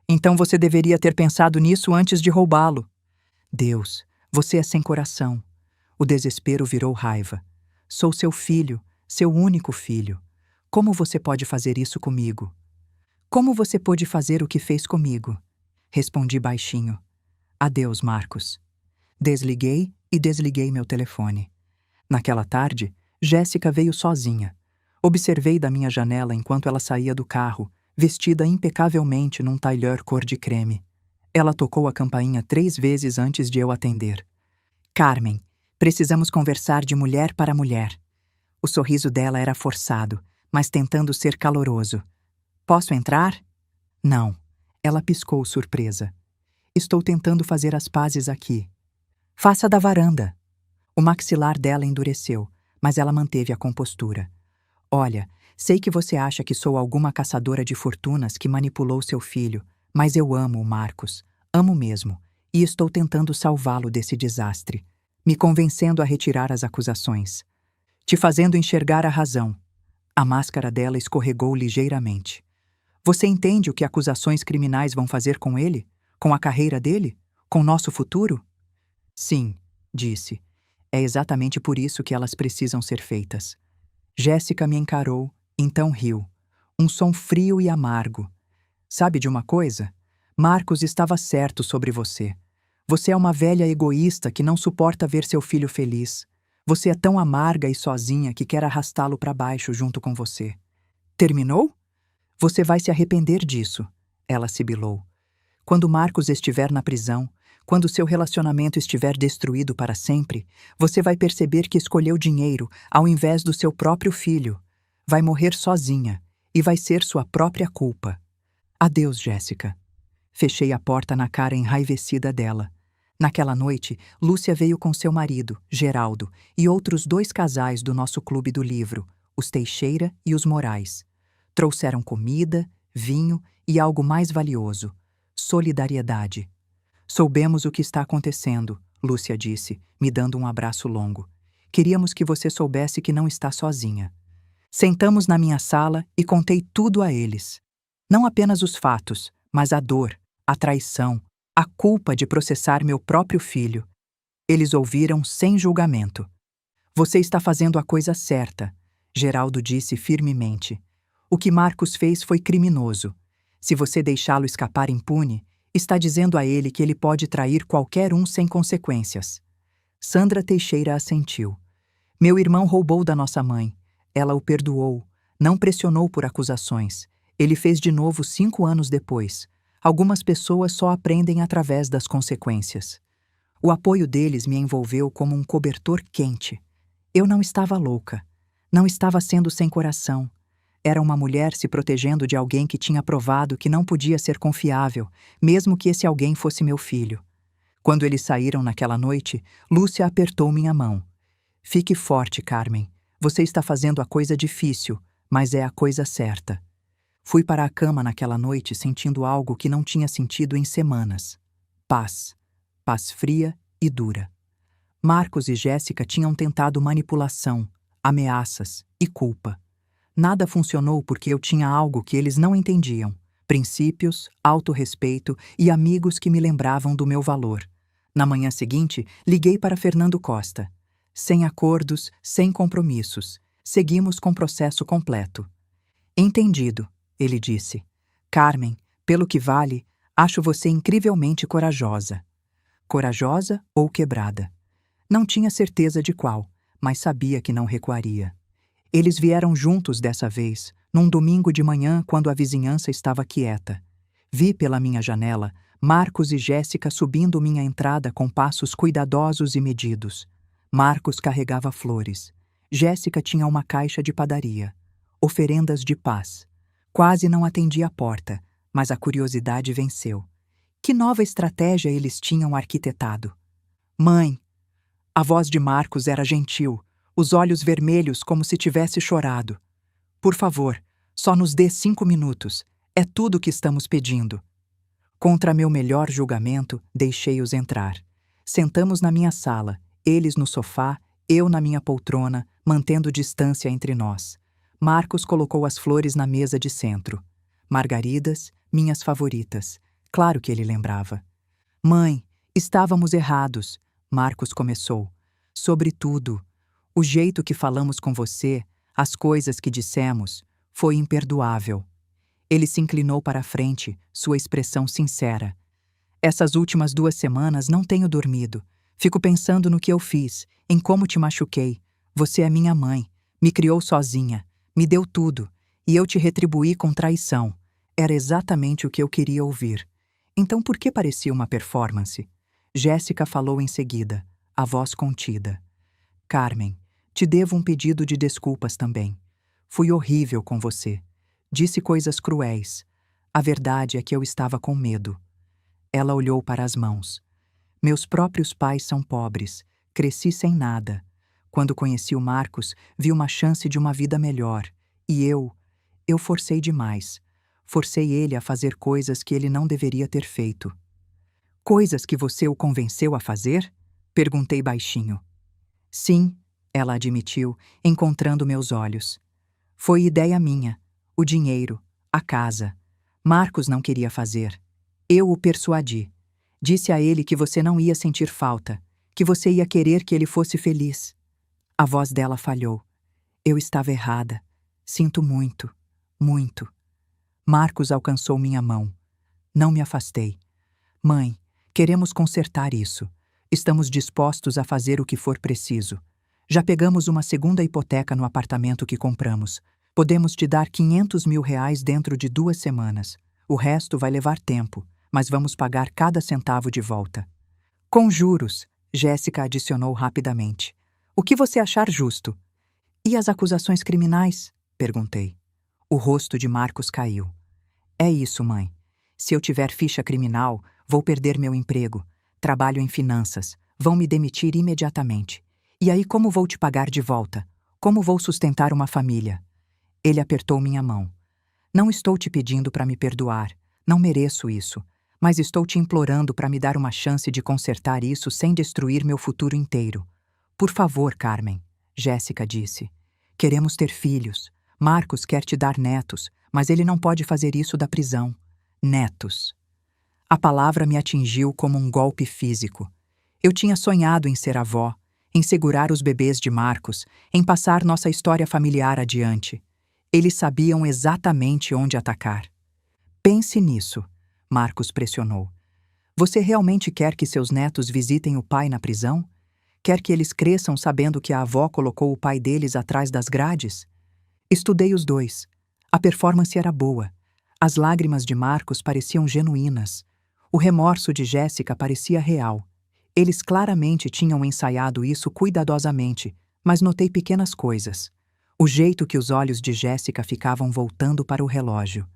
Então você deveria ter pensado nisso antes de roubá-lo. Deus, você é sem coração. O desespero virou raiva. Sou seu filho, seu único filho. Como você pode fazer isso comigo? Como você pôde fazer o que fez comigo? Respondi baixinho. Adeus, Marcos. Desliguei e desliguei meu telefone. Naquela tarde, Jéssica veio sozinha. Observei da minha janela enquanto ela saía do carro, vestida impecavelmente num tailleur cor de creme. Ela tocou a campainha 3 vezes antes de eu atender. Carmen, precisamos conversar de mulher para mulher. O sorriso dela era forçado, mas tentando ser caloroso. Posso entrar? Não. Ela piscou surpresa. Estou tentando fazer as pazes aqui. Faça da varanda. O maxilar dela endureceu, mas ela manteve a compostura. Olha, sei que você acha que sou alguma caçadora de fortunas que manipulou seu filho, mas eu amo o Marcos. Amo mesmo. E estou tentando salvá-lo desse desastre. Me convencendo a retirar as acusações. Te fazendo enxergar a razão. A máscara dela escorregou ligeiramente. Você entende o que acusações criminais vão fazer com ele? Com a carreira dele? Com nosso futuro? Sim, disse. É exatamente por isso que elas precisam ser feitas. Jéssica me encarou, então riu. Um som frio e amargo. Sabe de uma coisa? Marcos estava certo sobre você. Você é uma velha egoísta que não suporta ver seu filho feliz. Você é tão amarga e sozinha que quer arrastá-lo para baixo junto com você. Terminou? Você vai se arrepender disso, ela sibilou. Quando Marcos estiver na prisão, quando seu relacionamento estiver destruído para sempre, você vai perceber que escolheu dinheiro ao invés do seu próprio filho. Vai morrer sozinha e vai ser sua própria culpa. Adeus, Jéssica. Fechei a porta na cara enraivecida dela. Naquela noite, Lúcia veio com seu marido, Geraldo, e outros 2 casais do nosso clube do livro, os Teixeira e os Morais. Trouxeram comida, vinho e algo mais valioso: solidariedade. Soubemos o que está acontecendo, Lúcia disse, me dando um abraço longo. Queríamos que você soubesse que não está sozinha. Sentamos na minha sala e contei tudo a eles. Não apenas os fatos, mas a dor, a traição, a culpa de processar meu próprio filho. Eles ouviram sem julgamento. Você está fazendo a coisa certa, Geraldo disse firmemente. O que Marcos fez foi criminoso. Se você deixá-lo escapar impune, está dizendo a ele que ele pode trair qualquer um sem consequências. Sandra Teixeira assentiu. Meu irmão roubou da nossa mãe. Ela o perdoou. Não pressionou por acusações. Ele fez de novo 5 anos depois. Algumas pessoas só aprendem através das consequências. O apoio deles me envolveu como um cobertor quente. Eu não estava louca. Não estava sendo sem coração. Era uma mulher se protegendo de alguém que tinha provado que não podia ser confiável, mesmo que esse alguém fosse meu filho. Quando eles saíram naquela noite, Lúcia apertou minha mão. Fique forte, Carmen. Você está fazendo a coisa difícil, mas é a coisa certa. Fui para a cama naquela noite sentindo algo que não tinha sentido em semanas. Paz. Paz fria e dura. Marcos e Jéssica tinham tentado manipulação, ameaças e culpa. Nada funcionou porque eu tinha algo que eles não entendiam: princípios, autorrespeito e amigos que me lembravam do meu valor. Na manhã seguinte, liguei para Fernando Costa. Sem acordos, sem compromissos. Seguimos com o processo completo. Entendido, ele disse. Carmen, pelo que vale, acho você incrivelmente corajosa. Corajosa ou quebrada? Não tinha certeza de qual, mas sabia que não recuaria. Eles vieram juntos dessa vez, num domingo de manhã quando a vizinhança estava quieta. Vi pela minha janela Marcos e Jéssica subindo minha entrada com passos cuidadosos e medidos. Marcos carregava flores. Jéssica tinha uma caixa de padaria. Oferendas de paz. Quase não atendi a porta, mas a curiosidade venceu. Que nova estratégia eles tinham arquitetado? Mãe! A voz de Marcos era gentil, os olhos vermelhos como se tivesse chorado. Por favor, só nos dê 5 minutos. É tudo o que estamos pedindo. Contra meu melhor julgamento, deixei-os entrar. Sentamos na minha sala, eles no sofá, eu na minha poltrona, mantendo distância entre nós. Marcos colocou as flores na mesa de centro. Margaridas, minhas favoritas. Claro que ele lembrava. Mãe, estávamos errados, Marcos começou. Sobretudo, o jeito que falamos com você, as coisas que dissemos, foi imperdoável. Ele se inclinou para a frente, sua expressão sincera. Essas últimas 2 semanas não tenho dormido. Fico pensando no que eu fiz, em como te machuquei. Você é minha mãe, me criou sozinha, me deu tudo, e eu te retribuí com traição. Era exatamente o que eu queria ouvir. Então por que parecia uma performance? Jéssica falou em seguida, a voz contida. Carmen, te devo um pedido de desculpas também. Fui horrível com você. Disse coisas cruéis. A verdade é que eu estava com medo. Ela olhou para as mãos. Meus próprios pais são pobres. Cresci sem nada. Quando conheci o Marcos, vi uma chance de uma vida melhor. E eu forcei demais. Forcei ele a fazer coisas que ele não deveria ter feito. Coisas que você o convenceu a fazer? Perguntei baixinho. Sim, ela admitiu, encontrando meus olhos. Foi ideia minha. O dinheiro, a casa. Marcos não queria fazer. Eu o persuadi. Disse a ele que você não ia sentir falta, que você ia querer que ele fosse feliz. A voz dela falhou. Eu estava errada. Sinto muito, muito. Marcos alcançou minha mão. Não me afastei. Mãe, queremos consertar isso. Estamos dispostos a fazer o que for preciso. Já pegamos uma segunda hipoteca no apartamento que compramos. Podemos te dar R$ 500.000 dentro de 2 semanas. O resto vai levar tempo, mas vamos pagar cada centavo de volta. Com juros, Jéssica adicionou rapidamente. O que você achar justo? E as acusações criminais? Perguntei. O rosto de Marcos caiu. É isso, mãe. Se eu tiver ficha criminal, vou perder meu emprego. Trabalho em finanças. Vão me demitir imediatamente. E aí como vou te pagar de volta? Como vou sustentar uma família? Ele apertou minha mão. Não estou te pedindo para me perdoar. Não mereço isso. Mas estou te implorando para me dar uma chance de consertar isso sem destruir meu futuro inteiro. Por favor, Carmen, Jéssica disse. Queremos ter filhos. Marcos quer te dar netos, mas ele não pode fazer isso da prisão. Netos. A palavra me atingiu como um golpe físico. Eu tinha sonhado em ser avó, em segurar os bebês de Marcos, em passar nossa história familiar adiante. Eles sabiam exatamente onde atacar. Pense nisso, Marcos pressionou. Você realmente quer que seus netos visitem o pai na prisão? Quer que eles cresçam sabendo que a avó colocou o pai deles atrás das grades? Estudei os dois. A performance era boa. As lágrimas de Marcos pareciam genuínas. O remorso de Jéssica parecia real. Eles claramente tinham ensaiado isso cuidadosamente, mas notei pequenas coisas. O jeito que os olhos de Jéssica ficavam voltando para o relógio.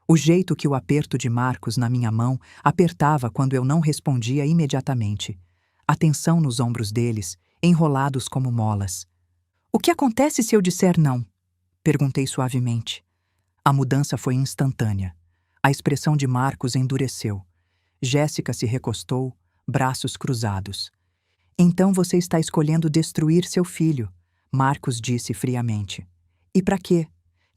O jeito que o aperto de Marcos na minha mão apertava quando eu não respondia imediatamente. A tensão nos ombros deles, enrolados como molas. O que acontece se eu disser não? Perguntei suavemente. A mudança foi instantânea. A expressão de Marcos endureceu. Jéssica se recostou, braços cruzados. Então você está escolhendo destruir seu filho, Marcos disse friamente. E para quê?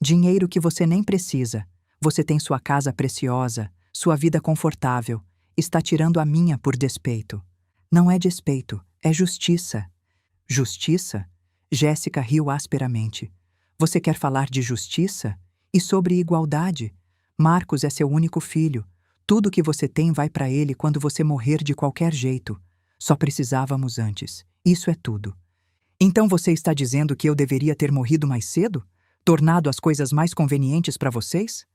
Dinheiro que você nem precisa. Você tem sua casa preciosa, sua vida confortável. Está tirando a minha por despeito. Não é despeito, é justiça. Justiça? Jéssica riu asperamente. Você quer falar de justiça? E sobre igualdade? Marcos é seu único filho. Tudo que você tem vai para ele quando você morrer de qualquer jeito. Só precisávamos antes. Isso é tudo. Então você está dizendo que eu deveria ter morrido mais cedo? Tornado as coisas mais convenientes para vocês?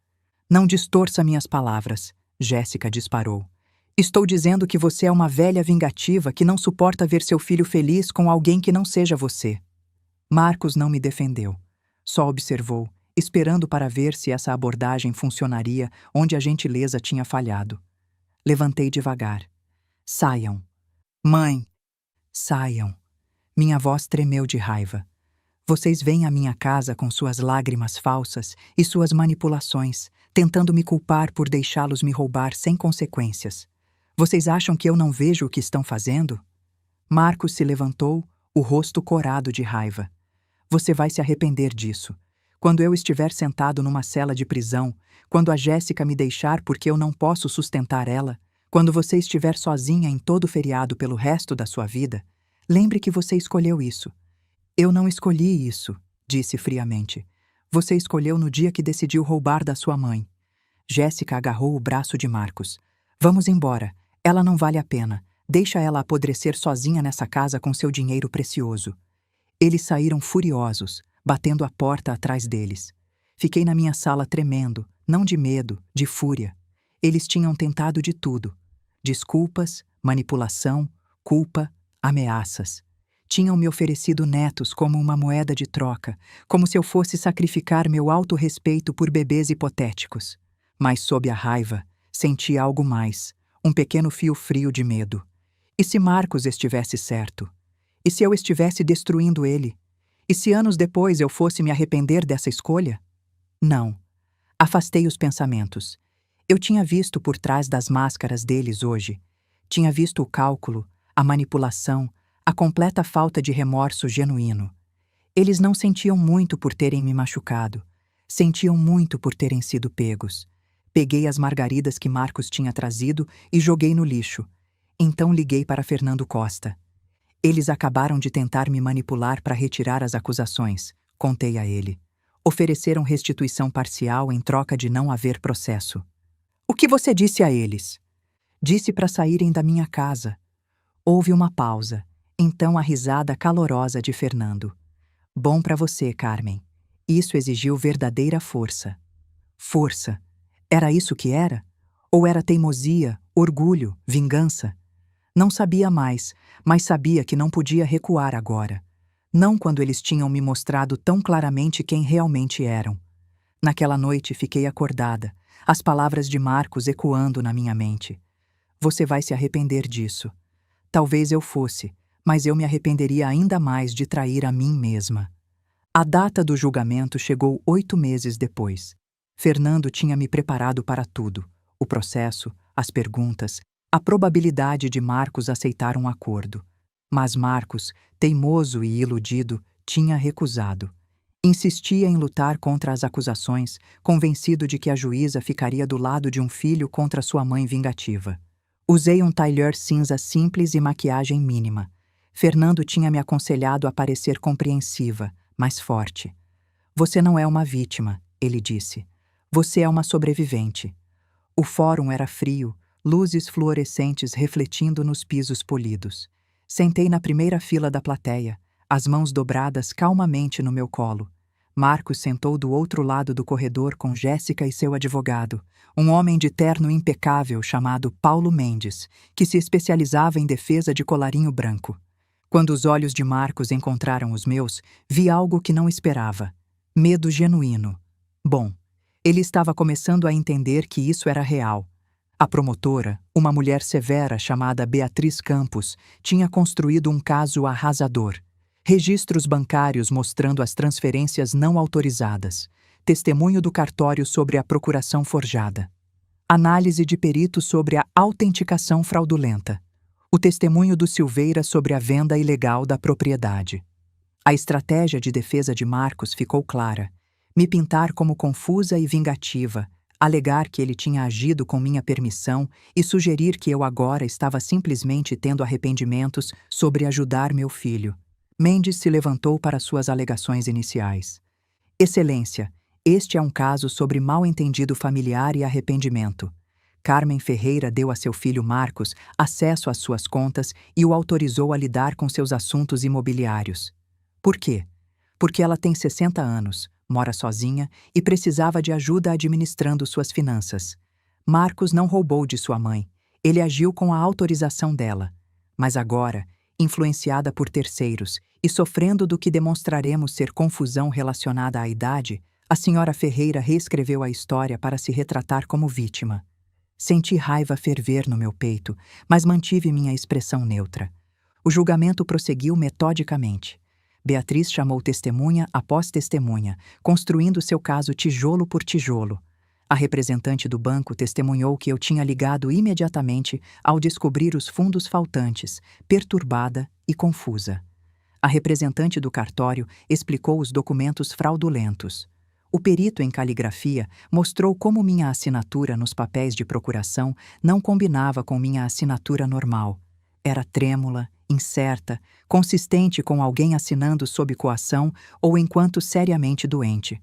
Não distorça minhas palavras, Jéssica disparou. Estou dizendo que você é uma velha vingativa que não suporta ver seu filho feliz com alguém que não seja você. Marcos não me defendeu. Só observou, esperando para ver se essa abordagem funcionaria onde a gentileza tinha falhado. Levantei devagar. Saiam. Mãe, Saiam. Minha voz tremeu de raiva. Vocês vêm à minha casa com suas lágrimas falsas e suas manipulações, tentando me culpar por deixá-los me roubar sem consequências. Vocês acham que eu não vejo o que estão fazendo? Marcos se levantou, o rosto corado de raiva. Você vai se arrepender disso. Quando eu estiver sentado numa cela de prisão, quando a Jéssica me deixar porque eu não posso sustentar ela, quando você estiver sozinha em todo feriado pelo resto da sua vida, lembre que você escolheu isso. Eu não escolhi isso, disse friamente. Você escolheu no dia que decidiu roubar da sua mãe. Jéssica agarrou o braço de Marcos. Vamos embora. Ela não vale a pena. Deixa ela apodrecer sozinha nessa casa com seu dinheiro precioso. Eles saíram furiosos, batendo a porta atrás deles. Fiquei na minha sala tremendo, não de medo, de fúria. Eles tinham tentado de tudo. Desculpas, manipulação, culpa, ameaças. Tinham me oferecido netos como uma moeda de troca, como se eu fosse sacrificar meu autorrespeito por bebês hipotéticos. Mas sob a raiva, senti algo mais, um pequeno fio frio de medo. E se Marcos estivesse certo? E se eu estivesse destruindo ele? E se anos depois eu fosse me arrepender dessa escolha? Não. Afastei os pensamentos. Eu tinha visto por trás das máscaras deles hoje. Tinha visto o cálculo, a manipulação, a completa falta de remorso genuíno. Eles não sentiam muito por terem me machucado. Sentiam muito por terem sido pegos. Peguei as margaridas que Marcos tinha trazido e joguei no lixo. Então liguei para Fernando Costa. Eles acabaram de tentar me manipular para retirar as acusações, contei a ele. Ofereceram restituição parcial em troca de não haver processo. O que você disse a eles? Disse para saírem da minha casa. Houve uma pausa, então a risada calorosa de Fernando. Bom para você, Carmen. Isso exigiu verdadeira força. Força. Era isso que era? Ou era teimosia, orgulho, vingança? Não sabia mais, mas sabia que não podia recuar agora. Não quando eles tinham me mostrado tão claramente quem realmente eram. Naquela noite fiquei acordada, as palavras de Marcos ecoando na minha mente. Você vai se arrepender disso. Talvez eu fosse, mas eu me arrependeria ainda mais de trair a mim mesma. A data do julgamento chegou 8 meses depois. Fernando tinha me preparado para tudo: o processo, as perguntas, a probabilidade de Marcos aceitar um acordo. Mas Marcos, teimoso e iludido, tinha recusado. Insistia em lutar contra as acusações, convencido de que a juíza ficaria do lado de um filho contra sua mãe vingativa. Usei um tailleur cinza simples e maquiagem mínima. Fernando tinha me aconselhado a parecer compreensiva, mas forte. Você não é uma vítima, ele disse. Você é uma sobrevivente. O fórum era frio, luzes fluorescentes refletindo nos pisos polidos. Sentei na primeira fila da plateia, as mãos dobradas calmamente no meu colo. Marcos sentou do outro lado do corredor com Jéssica e seu advogado, um homem de terno impecável chamado Paulo Mendes, que se especializava em defesa de colarinho branco. Quando os olhos de Marcos encontraram os meus, vi algo que não esperava. Medo genuíno. Bom, ele estava começando a entender que isso era real. A promotora, uma mulher severa chamada Beatriz Campos, tinha construído um caso arrasador. Registros bancários mostrando as transferências não autorizadas. Testemunho do cartório sobre a procuração forjada. Análise de perito sobre a autenticação fraudulenta. O testemunho do Silveira sobre a venda ilegal da propriedade. A estratégia de defesa de Marcos ficou clara. Me pintar como confusa e vingativa, alegar que ele tinha agido com minha permissão e sugerir que eu agora estava simplesmente tendo arrependimentos sobre ajudar meu filho. Mendes se levantou para suas alegações iniciais. Excelência, este é um caso sobre mal-entendido familiar e arrependimento. Carmen Ferreira deu a seu filho Marcos acesso às suas contas e o autorizou a lidar com seus assuntos imobiliários. Por quê? Porque ela tem 60 anos, mora sozinha e precisava de ajuda administrando suas finanças. Marcos não roubou de sua mãe, ele agiu com a autorização dela. Mas agora, influenciada por terceiros e sofrendo do que demonstraremos ser confusão relacionada à idade, a senhora Ferreira reescreveu a história para se retratar como vítima. Senti raiva ferver no meu peito, mas mantive minha expressão neutra. O julgamento prosseguiu metodicamente. Beatriz chamou testemunha após testemunha, construindo seu caso tijolo por tijolo. A representante do banco testemunhou que eu tinha ligado imediatamente ao descobrir os fundos faltantes, perturbada e confusa. A representante do cartório explicou os documentos fraudulentos. O perito em caligrafia mostrou como minha assinatura nos papéis de procuração não combinava com minha assinatura normal. Era trêmula, incerta, consistente com alguém assinando sob coação ou enquanto seriamente doente.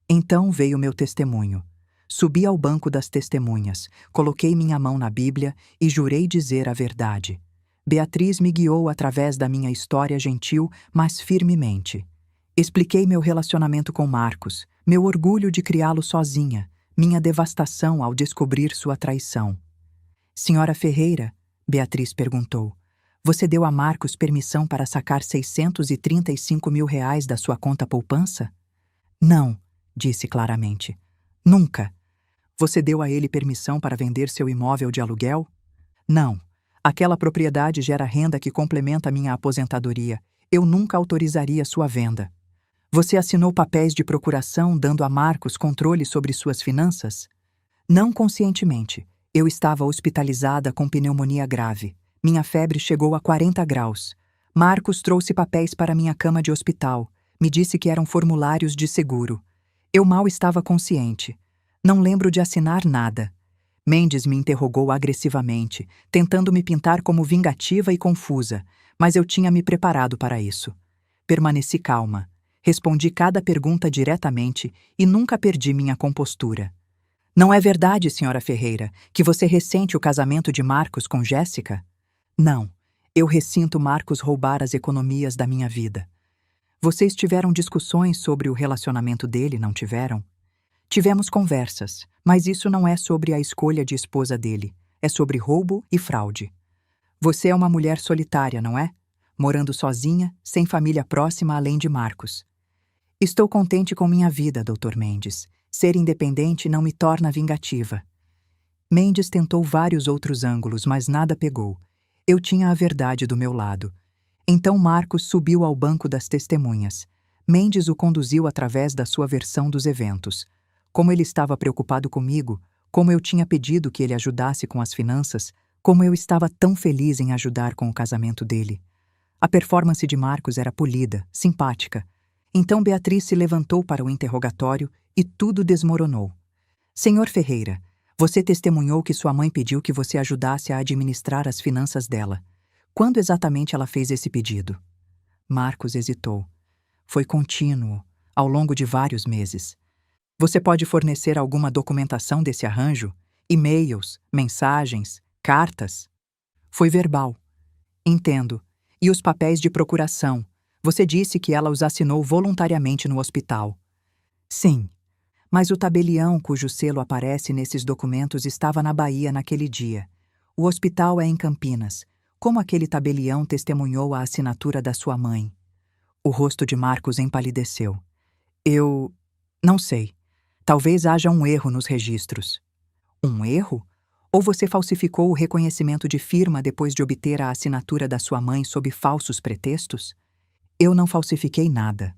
Então veio meu testemunho. Subi ao banco das testemunhas, coloquei minha mão na Bíblia e jurei dizer a verdade. Beatriz me guiou através da minha história gentil, mas firmemente. Expliquei meu relacionamento com Marcos, meu orgulho de criá-lo sozinha, minha devastação ao descobrir sua traição. Senhora Ferreira, Beatriz perguntou, você deu a Marcos permissão para sacar R$635 mil da sua conta poupança? Não, disse claramente. Nunca. Você deu a ele permissão para vender seu imóvel de aluguel? Não. Aquela propriedade gera renda que complementa minha aposentadoria. Eu nunca autorizaria sua venda. Você assinou papéis de procuração dando a Marcos controle sobre suas finanças? Não conscientemente. Eu estava hospitalizada com pneumonia grave. Minha febre chegou a 40 graus. Marcos trouxe papéis para minha cama de hospital. Me disse que eram formulários de seguro. Eu mal estava consciente. Não lembro de assinar nada. Mendes me interrogou agressivamente, tentando me pintar como vingativa e confusa, mas eu tinha me preparado para isso. Permaneci calma. Respondi cada pergunta diretamente e nunca perdi minha compostura. Não é verdade, senhora Ferreira, que você ressente o casamento de Marcos com Jéssica? Não. Eu ressinto Marcos roubar as economias da minha vida. Vocês tiveram discussões sobre o relacionamento dele, não tiveram? Tivemos conversas, mas isso não é sobre a escolha de esposa dele. É sobre roubo e fraude. Você é uma mulher solitária, não é? Morando sozinha, sem família próxima além de Marcos. Estou contente com minha vida, Dr. Mendes. Ser independente não me torna vingativa. Mendes tentou vários outros ângulos, mas nada pegou. Eu tinha a verdade do meu lado. Então Marcos subiu ao banco das testemunhas. Mendes o conduziu através da sua versão dos eventos. Como ele estava preocupado comigo, como eu tinha pedido que ele ajudasse com as finanças, como eu estava tão feliz em ajudar com o casamento dele. A performance de Marcos era polida, simpática. Então Beatriz se levantou para o interrogatório e tudo desmoronou. Senhor Ferreira, você testemunhou que sua mãe pediu que você ajudasse a administrar as finanças dela. Quando exatamente ela fez esse pedido? Marcos hesitou. Foi contínuo, ao longo de vários meses. Você pode fornecer alguma documentação desse arranjo? E-mails, mensagens, cartas? Foi verbal. Entendo. E os papéis de procuração? Você disse que ela os assinou voluntariamente no hospital. Sim. Mas o tabelião cujo selo aparece nesses documentos estava na Bahia naquele dia. O hospital é em Campinas. Como aquele tabelião testemunhou a assinatura da sua mãe? O rosto de Marcos empalideceu. Eu... não sei. Talvez haja um erro nos registros. Um erro? Ou você falsificou o reconhecimento de firma depois de obter a assinatura da sua mãe sob falsos pretextos? Eu não falsifiquei nada.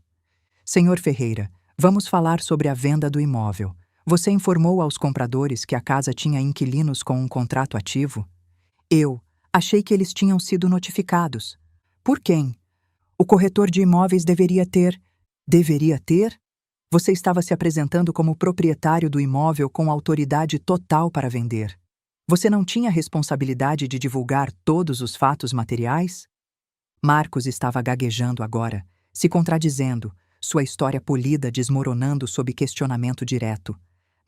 Senhor Ferreira, vamos falar sobre a venda do imóvel. Você informou aos compradores que a casa tinha inquilinos com um contrato ativo? Eu achei que eles tinham sido notificados. Por quem? O corretor de imóveis deveria ter... Deveria ter? Você estava se apresentando como proprietário do imóvel com autoridade total para vender. Você não tinha responsabilidade de divulgar todos os fatos materiais? Marcos estava gaguejando agora, se contradizendo, sua história polida desmoronando sob questionamento direto.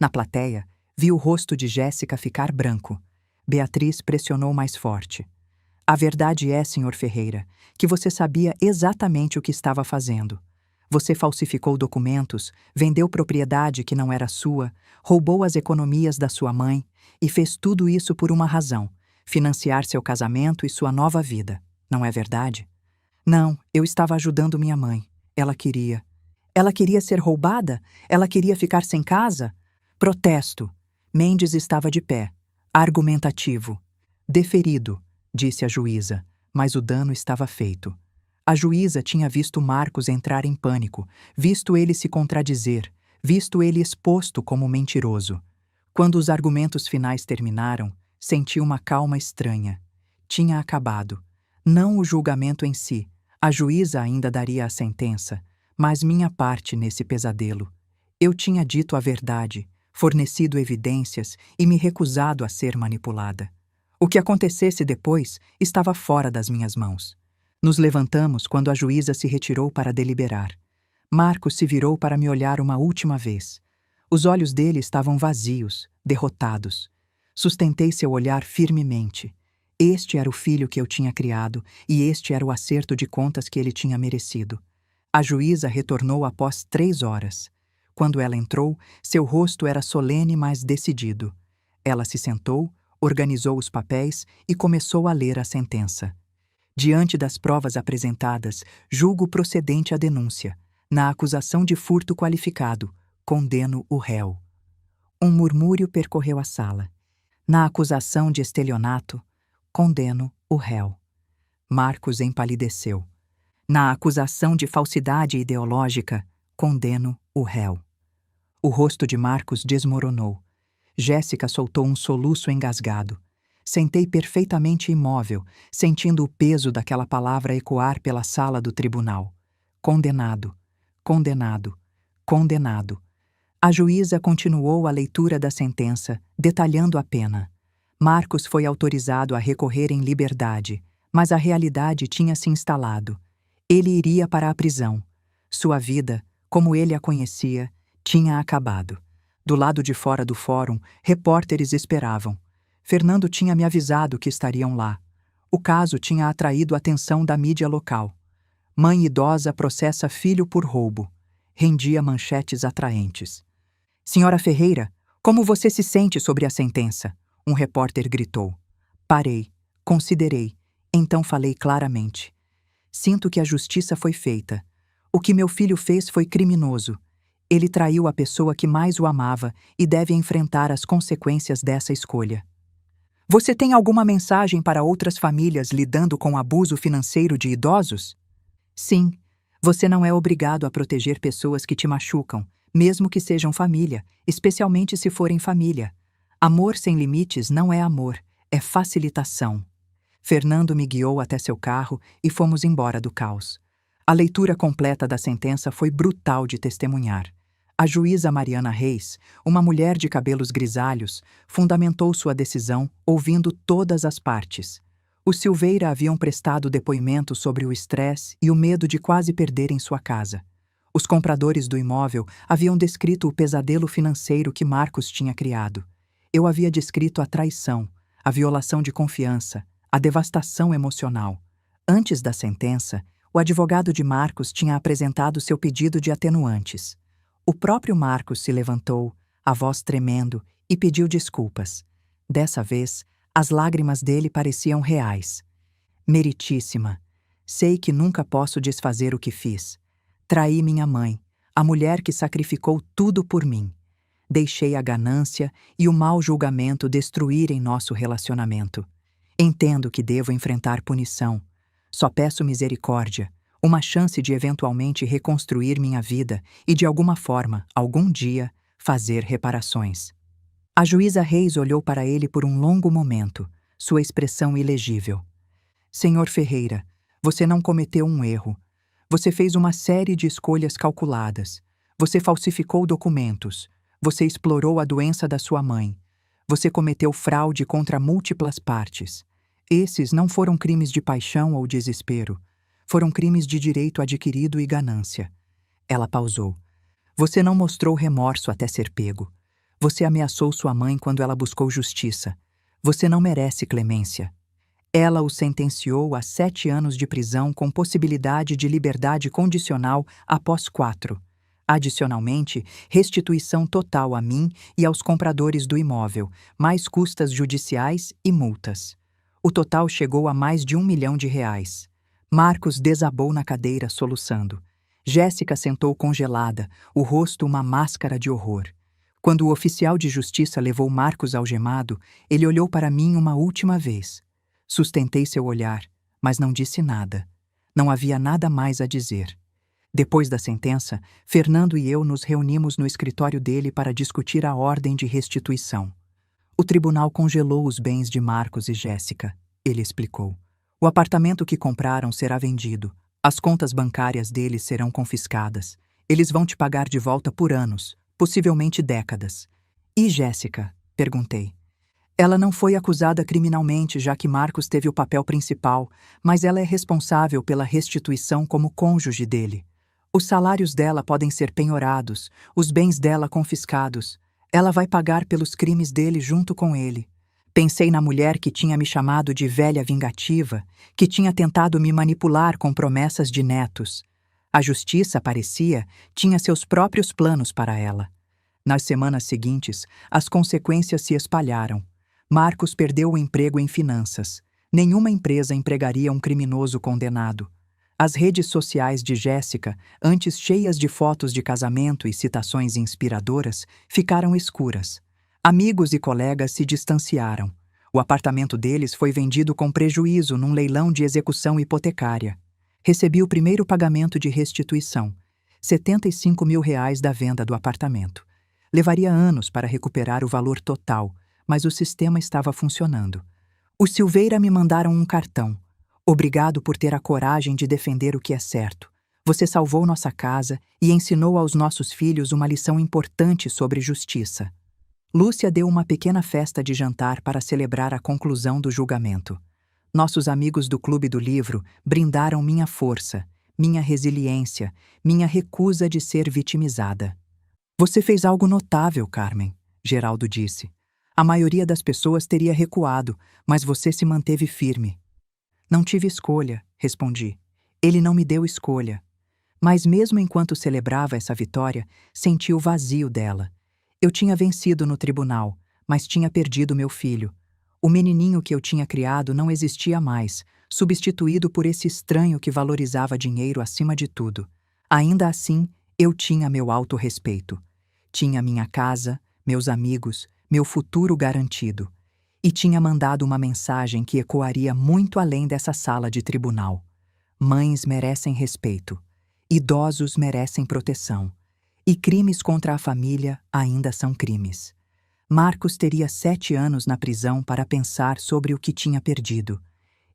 Na plateia, vi o rosto de Jéssica ficar branco. Beatriz pressionou mais forte. A verdade é, Sr. Ferreira, que você sabia exatamente o que estava fazendo. Você falsificou documentos, vendeu propriedade que não era sua, roubou as economias da sua mãe e fez tudo isso por uma razão: financiar seu casamento e sua nova vida. Não é verdade? Não, eu estava ajudando minha mãe. Ela queria. Ela queria ser roubada? Ela queria ficar sem casa? Protesto. Mendes estava de pé, argumentativo. Deferido, disse a juíza. mas o dano estava feito. A juíza tinha visto Marcos entrar em pânico, visto ele se contradizer, visto ele exposto como mentiroso. Quando os argumentos finais terminaram, senti uma calma estranha. Tinha acabado. Não o julgamento em si, a juíza ainda daria a sentença, mas minha parte nesse pesadelo. Eu tinha dito a verdade, fornecido evidências e me recusado a ser manipulada. O que acontecesse depois estava fora das minhas mãos. Nos levantamos quando a juíza se retirou para deliberar. Marcos se virou para me olhar uma última vez. Os olhos dele estavam vazios, derrotados. Sustentei seu olhar firmemente. Este era o filho que eu tinha criado e este era o acerto de contas que ele tinha merecido. A juíza retornou após 3 horas. Quando ela entrou, seu rosto era solene, mas decidido. Ela se sentou, organizou os papéis e começou a ler a sentença. Diante das provas apresentadas, julgo procedente a denúncia. Na acusação de furto qualificado, condeno o réu. Um murmúrio percorreu a sala. Na acusação de estelionato, condeno o réu. Marcos empalideceu. Na acusação de falsidade ideológica, condeno o réu. O rosto de Marcos desmoronou. Jéssica soltou um soluço engasgado. Sentei perfeitamente imóvel, sentindo o peso daquela palavra ecoar pela sala do tribunal. Condenado, condenado, condenado. A juíza continuou a leitura da sentença, detalhando a pena. Marcos foi autorizado a recorrer em liberdade, mas a realidade tinha se instalado. Ele iria para a prisão. Sua vida, como ele a conhecia, tinha acabado. Do lado de fora do fórum, repórteres esperavam. Fernando tinha me avisado que estariam lá. O caso tinha atraído a atenção da mídia local. Mãe idosa processa filho por roubo. Rendia manchetes atraentes. Senhora Ferreira, como você se sente sobre a sentença? Um repórter gritou. Parei, considerei, então falei claramente. Sinto que a justiça foi feita. O que meu filho fez foi criminoso. Ele traiu a pessoa que mais o amava e deve enfrentar as consequências dessa escolha. Você tem alguma mensagem para outras famílias lidando com abuso financeiro de idosos? Sim, você não é obrigado a proteger pessoas que te machucam, mesmo que sejam família, especialmente se forem família. Amor sem limites não é amor, é facilitação. Fernando me guiou até seu carro e fomos embora do caos. A leitura completa da sentença foi brutal de testemunhar. A juíza Mariana Reis, uma mulher de cabelos grisalhos, fundamentou sua decisão ouvindo todas as partes. Os Silveira haviam prestado depoimento sobre o estresse e o medo de quase perderem sua casa. Os compradores do imóvel haviam descrito o pesadelo financeiro que Marcos tinha criado. Eu havia descrito a traição, a violação de confiança, a devastação emocional. Antes da sentença, o advogado de Marcos tinha apresentado seu pedido de atenuantes. O próprio Marcos se levantou, a voz tremendo, e pediu desculpas. Dessa vez, as lágrimas dele pareciam reais. Meritíssima, sei que nunca posso desfazer o que fiz. Traí minha mãe, a mulher que sacrificou tudo por mim. Deixei a ganância e o mau julgamento destruírem nosso relacionamento. Entendo que devo enfrentar punição. Só peço misericórdia, uma chance de eventualmente reconstruir minha vida e de alguma forma, algum dia, fazer reparações. A juíza Reis olhou para ele por um longo momento, sua expressão ilegível. Senhor Ferreira, você não cometeu um erro. Você fez uma série de escolhas calculadas. Você falsificou documentos. Você explorou a doença da sua mãe. Você cometeu fraude contra múltiplas partes. Esses não foram crimes de paixão ou desespero. Foram crimes de direito adquirido e ganância. Ela pausou. Você não mostrou remorso até ser pego. Você ameaçou sua mãe quando ela buscou justiça. Você não merece clemência. Ela o sentenciou a 7 anos de prisão com possibilidade de liberdade condicional após 4. Adicionalmente, restituição total a mim e aos compradores do imóvel, mais custas judiciais e multas. O total chegou a mais de R$1 milhão. Marcos desabou na cadeira, soluçando. Jéssica sentou congelada, o rosto uma máscara de horror. Quando o oficial de justiça levou Marcos algemado, ele olhou para mim uma última vez. Sustentei seu olhar, mas não disse nada. Não havia nada mais a dizer. Depois da sentença, Fernando e eu nos reunimos no escritório dele para discutir a ordem de restituição. O tribunal congelou os bens de Marcos e Jéssica, ele explicou. O apartamento que compraram será vendido. As contas bancárias deles serão confiscadas. Eles vão te pagar de volta por anos, possivelmente décadas. E Jéssica? Perguntei. Ela não foi acusada criminalmente, já que Marcos teve o papel principal, mas ela é responsável pela restituição como cônjuge dele. Os salários dela podem ser penhorados, os bens dela confiscados. Ela vai pagar pelos crimes dele junto com ele. Pensei na mulher que tinha me chamado de velha vingativa, que tinha tentado me manipular com promessas de netos. A justiça, parecia, tinha seus próprios planos para ela. Nas semanas seguintes, as consequências se espalharam. Marcos perdeu o emprego em finanças. Nenhuma empresa empregaria um criminoso condenado. As redes sociais de Jéssica, antes cheias de fotos de casamento e citações inspiradoras, ficaram escuras. Amigos e colegas se distanciaram. O apartamento deles foi vendido com prejuízo num leilão de execução hipotecária. Recebi o primeiro pagamento de restituição, R$ 75 mil da venda do apartamento. Levaria anos para recuperar o valor total, mas o sistema estava funcionando. Os Silveira me mandaram um cartão. Obrigado por ter a coragem de defender o que é certo. Você salvou nossa casa e ensinou aos nossos filhos uma lição importante sobre justiça. Lúcia deu uma pequena festa de jantar para celebrar a conclusão do julgamento. Nossos amigos do Clube do Livro brindaram minha força, minha resiliência, minha recusa de ser vitimizada. Você fez algo notável, Carmen, Geraldo disse. A maioria das pessoas teria recuado, mas você se manteve firme. Não tive escolha, respondi. Ele não me deu escolha. Mas mesmo enquanto celebrava essa vitória, senti o vazio dela. Eu tinha vencido no tribunal, mas tinha perdido meu filho. O menininho que eu tinha criado não existia mais, substituído por esse estranho que valorizava dinheiro acima de tudo. Ainda assim, eu tinha meu autorrespeito. Tinha minha casa, meus amigos, meu futuro garantido. E tinha mandado uma mensagem que ecoaria muito além dessa sala de tribunal. Mães merecem respeito. Idosos merecem proteção. E crimes contra a família ainda são crimes. Marcos teria 7 anos na prisão para pensar sobre o que tinha perdido.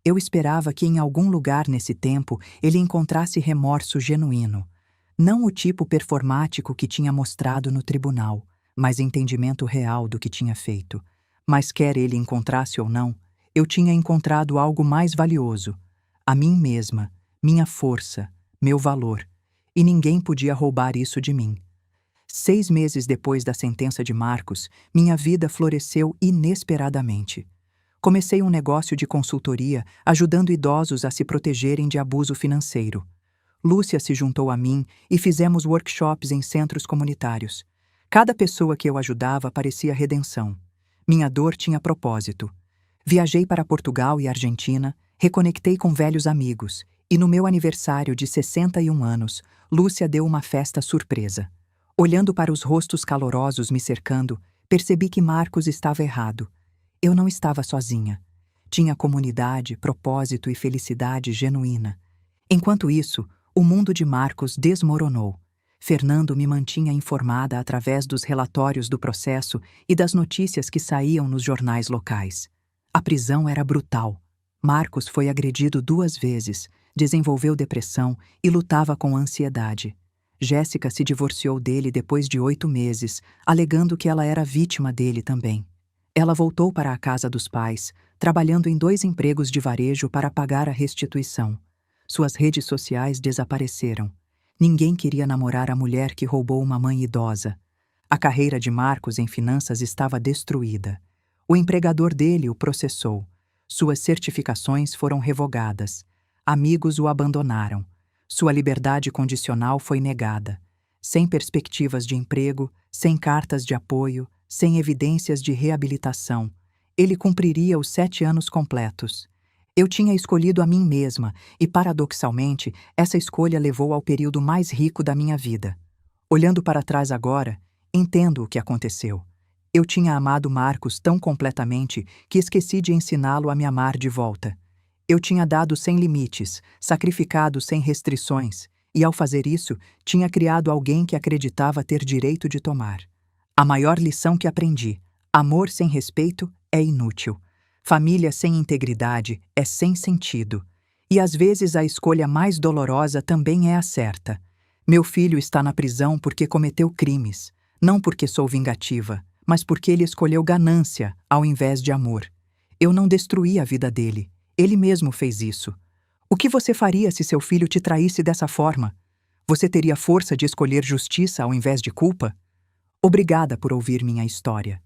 Eu esperava que em algum lugar nesse tempo ele encontrasse remorso genuíno. Não o tipo performático que tinha mostrado no tribunal, mas entendimento real do que tinha feito. Mas quer ele encontrasse ou não, eu tinha encontrado algo mais valioso. A mim mesma, minha força, meu valor. E ninguém podia roubar isso de mim. 6 meses depois da sentença de Marcos, minha vida floresceu inesperadamente. Comecei um negócio de consultoria, ajudando idosos a se protegerem de abuso financeiro. Lúcia se juntou a mim e fizemos workshops em centros comunitários. Cada pessoa que eu ajudava parecia redenção. Minha dor tinha propósito. Viajei para Portugal e Argentina, reconectei com velhos amigos, e no meu aniversário de 61 anos, Lúcia deu uma festa surpresa. Olhando para os rostos calorosos me cercando, percebi que Marcos estava errado. Eu não estava sozinha. Tinha comunidade, propósito e felicidade genuína. Enquanto isso, o mundo de Marcos desmoronou. Fernando me mantinha informada através dos relatórios do processo e das notícias que saíam nos jornais locais. A prisão era brutal. Marcos foi agredido 2 vezes, desenvolveu depressão e lutava com ansiedade. Jéssica se divorciou dele depois de 8 meses, alegando que ela era vítima dele também. Ela voltou para a casa dos pais, trabalhando em 2 empregos de varejo para pagar a restituição. Suas redes sociais desapareceram. Ninguém queria namorar a mulher que roubou uma mãe idosa. A carreira de Marcos em finanças estava destruída. O empregador dele o processou. Suas certificações foram revogadas. Amigos o abandonaram. Sua liberdade condicional foi negada. Sem perspectivas de emprego, sem cartas de apoio, sem evidências de reabilitação. Ele cumpriria os 7 anos completos. Eu tinha escolhido a mim mesma e, paradoxalmente, essa escolha levou ao período mais rico da minha vida. Olhando para trás agora, entendo o que aconteceu. Eu tinha amado Marcos tão completamente que esqueci de ensiná-lo a me amar de volta. Eu tinha dado sem limites, sacrificado sem restrições, e ao fazer isso, tinha criado alguém que acreditava ter direito de tomar. A maior lição que aprendi: amor sem respeito é inútil. Família sem integridade é sem sentido. E às vezes a escolha mais dolorosa também é a certa. Meu filho está na prisão porque cometeu crimes, não porque sou vingativa, mas porque ele escolheu ganância ao invés de amor. Eu não destruí a vida dele. Ele mesmo fez isso. O que você faria se seu filho te traísse dessa forma? Você teria força de escolher justiça ao invés de culpa? Obrigada por ouvir minha história.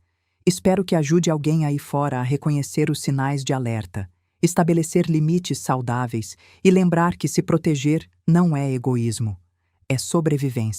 Espero que ajude alguém aí fora a reconhecer os sinais de alerta, estabelecer limites saudáveis e lembrar que se proteger não é egoísmo, é sobrevivência.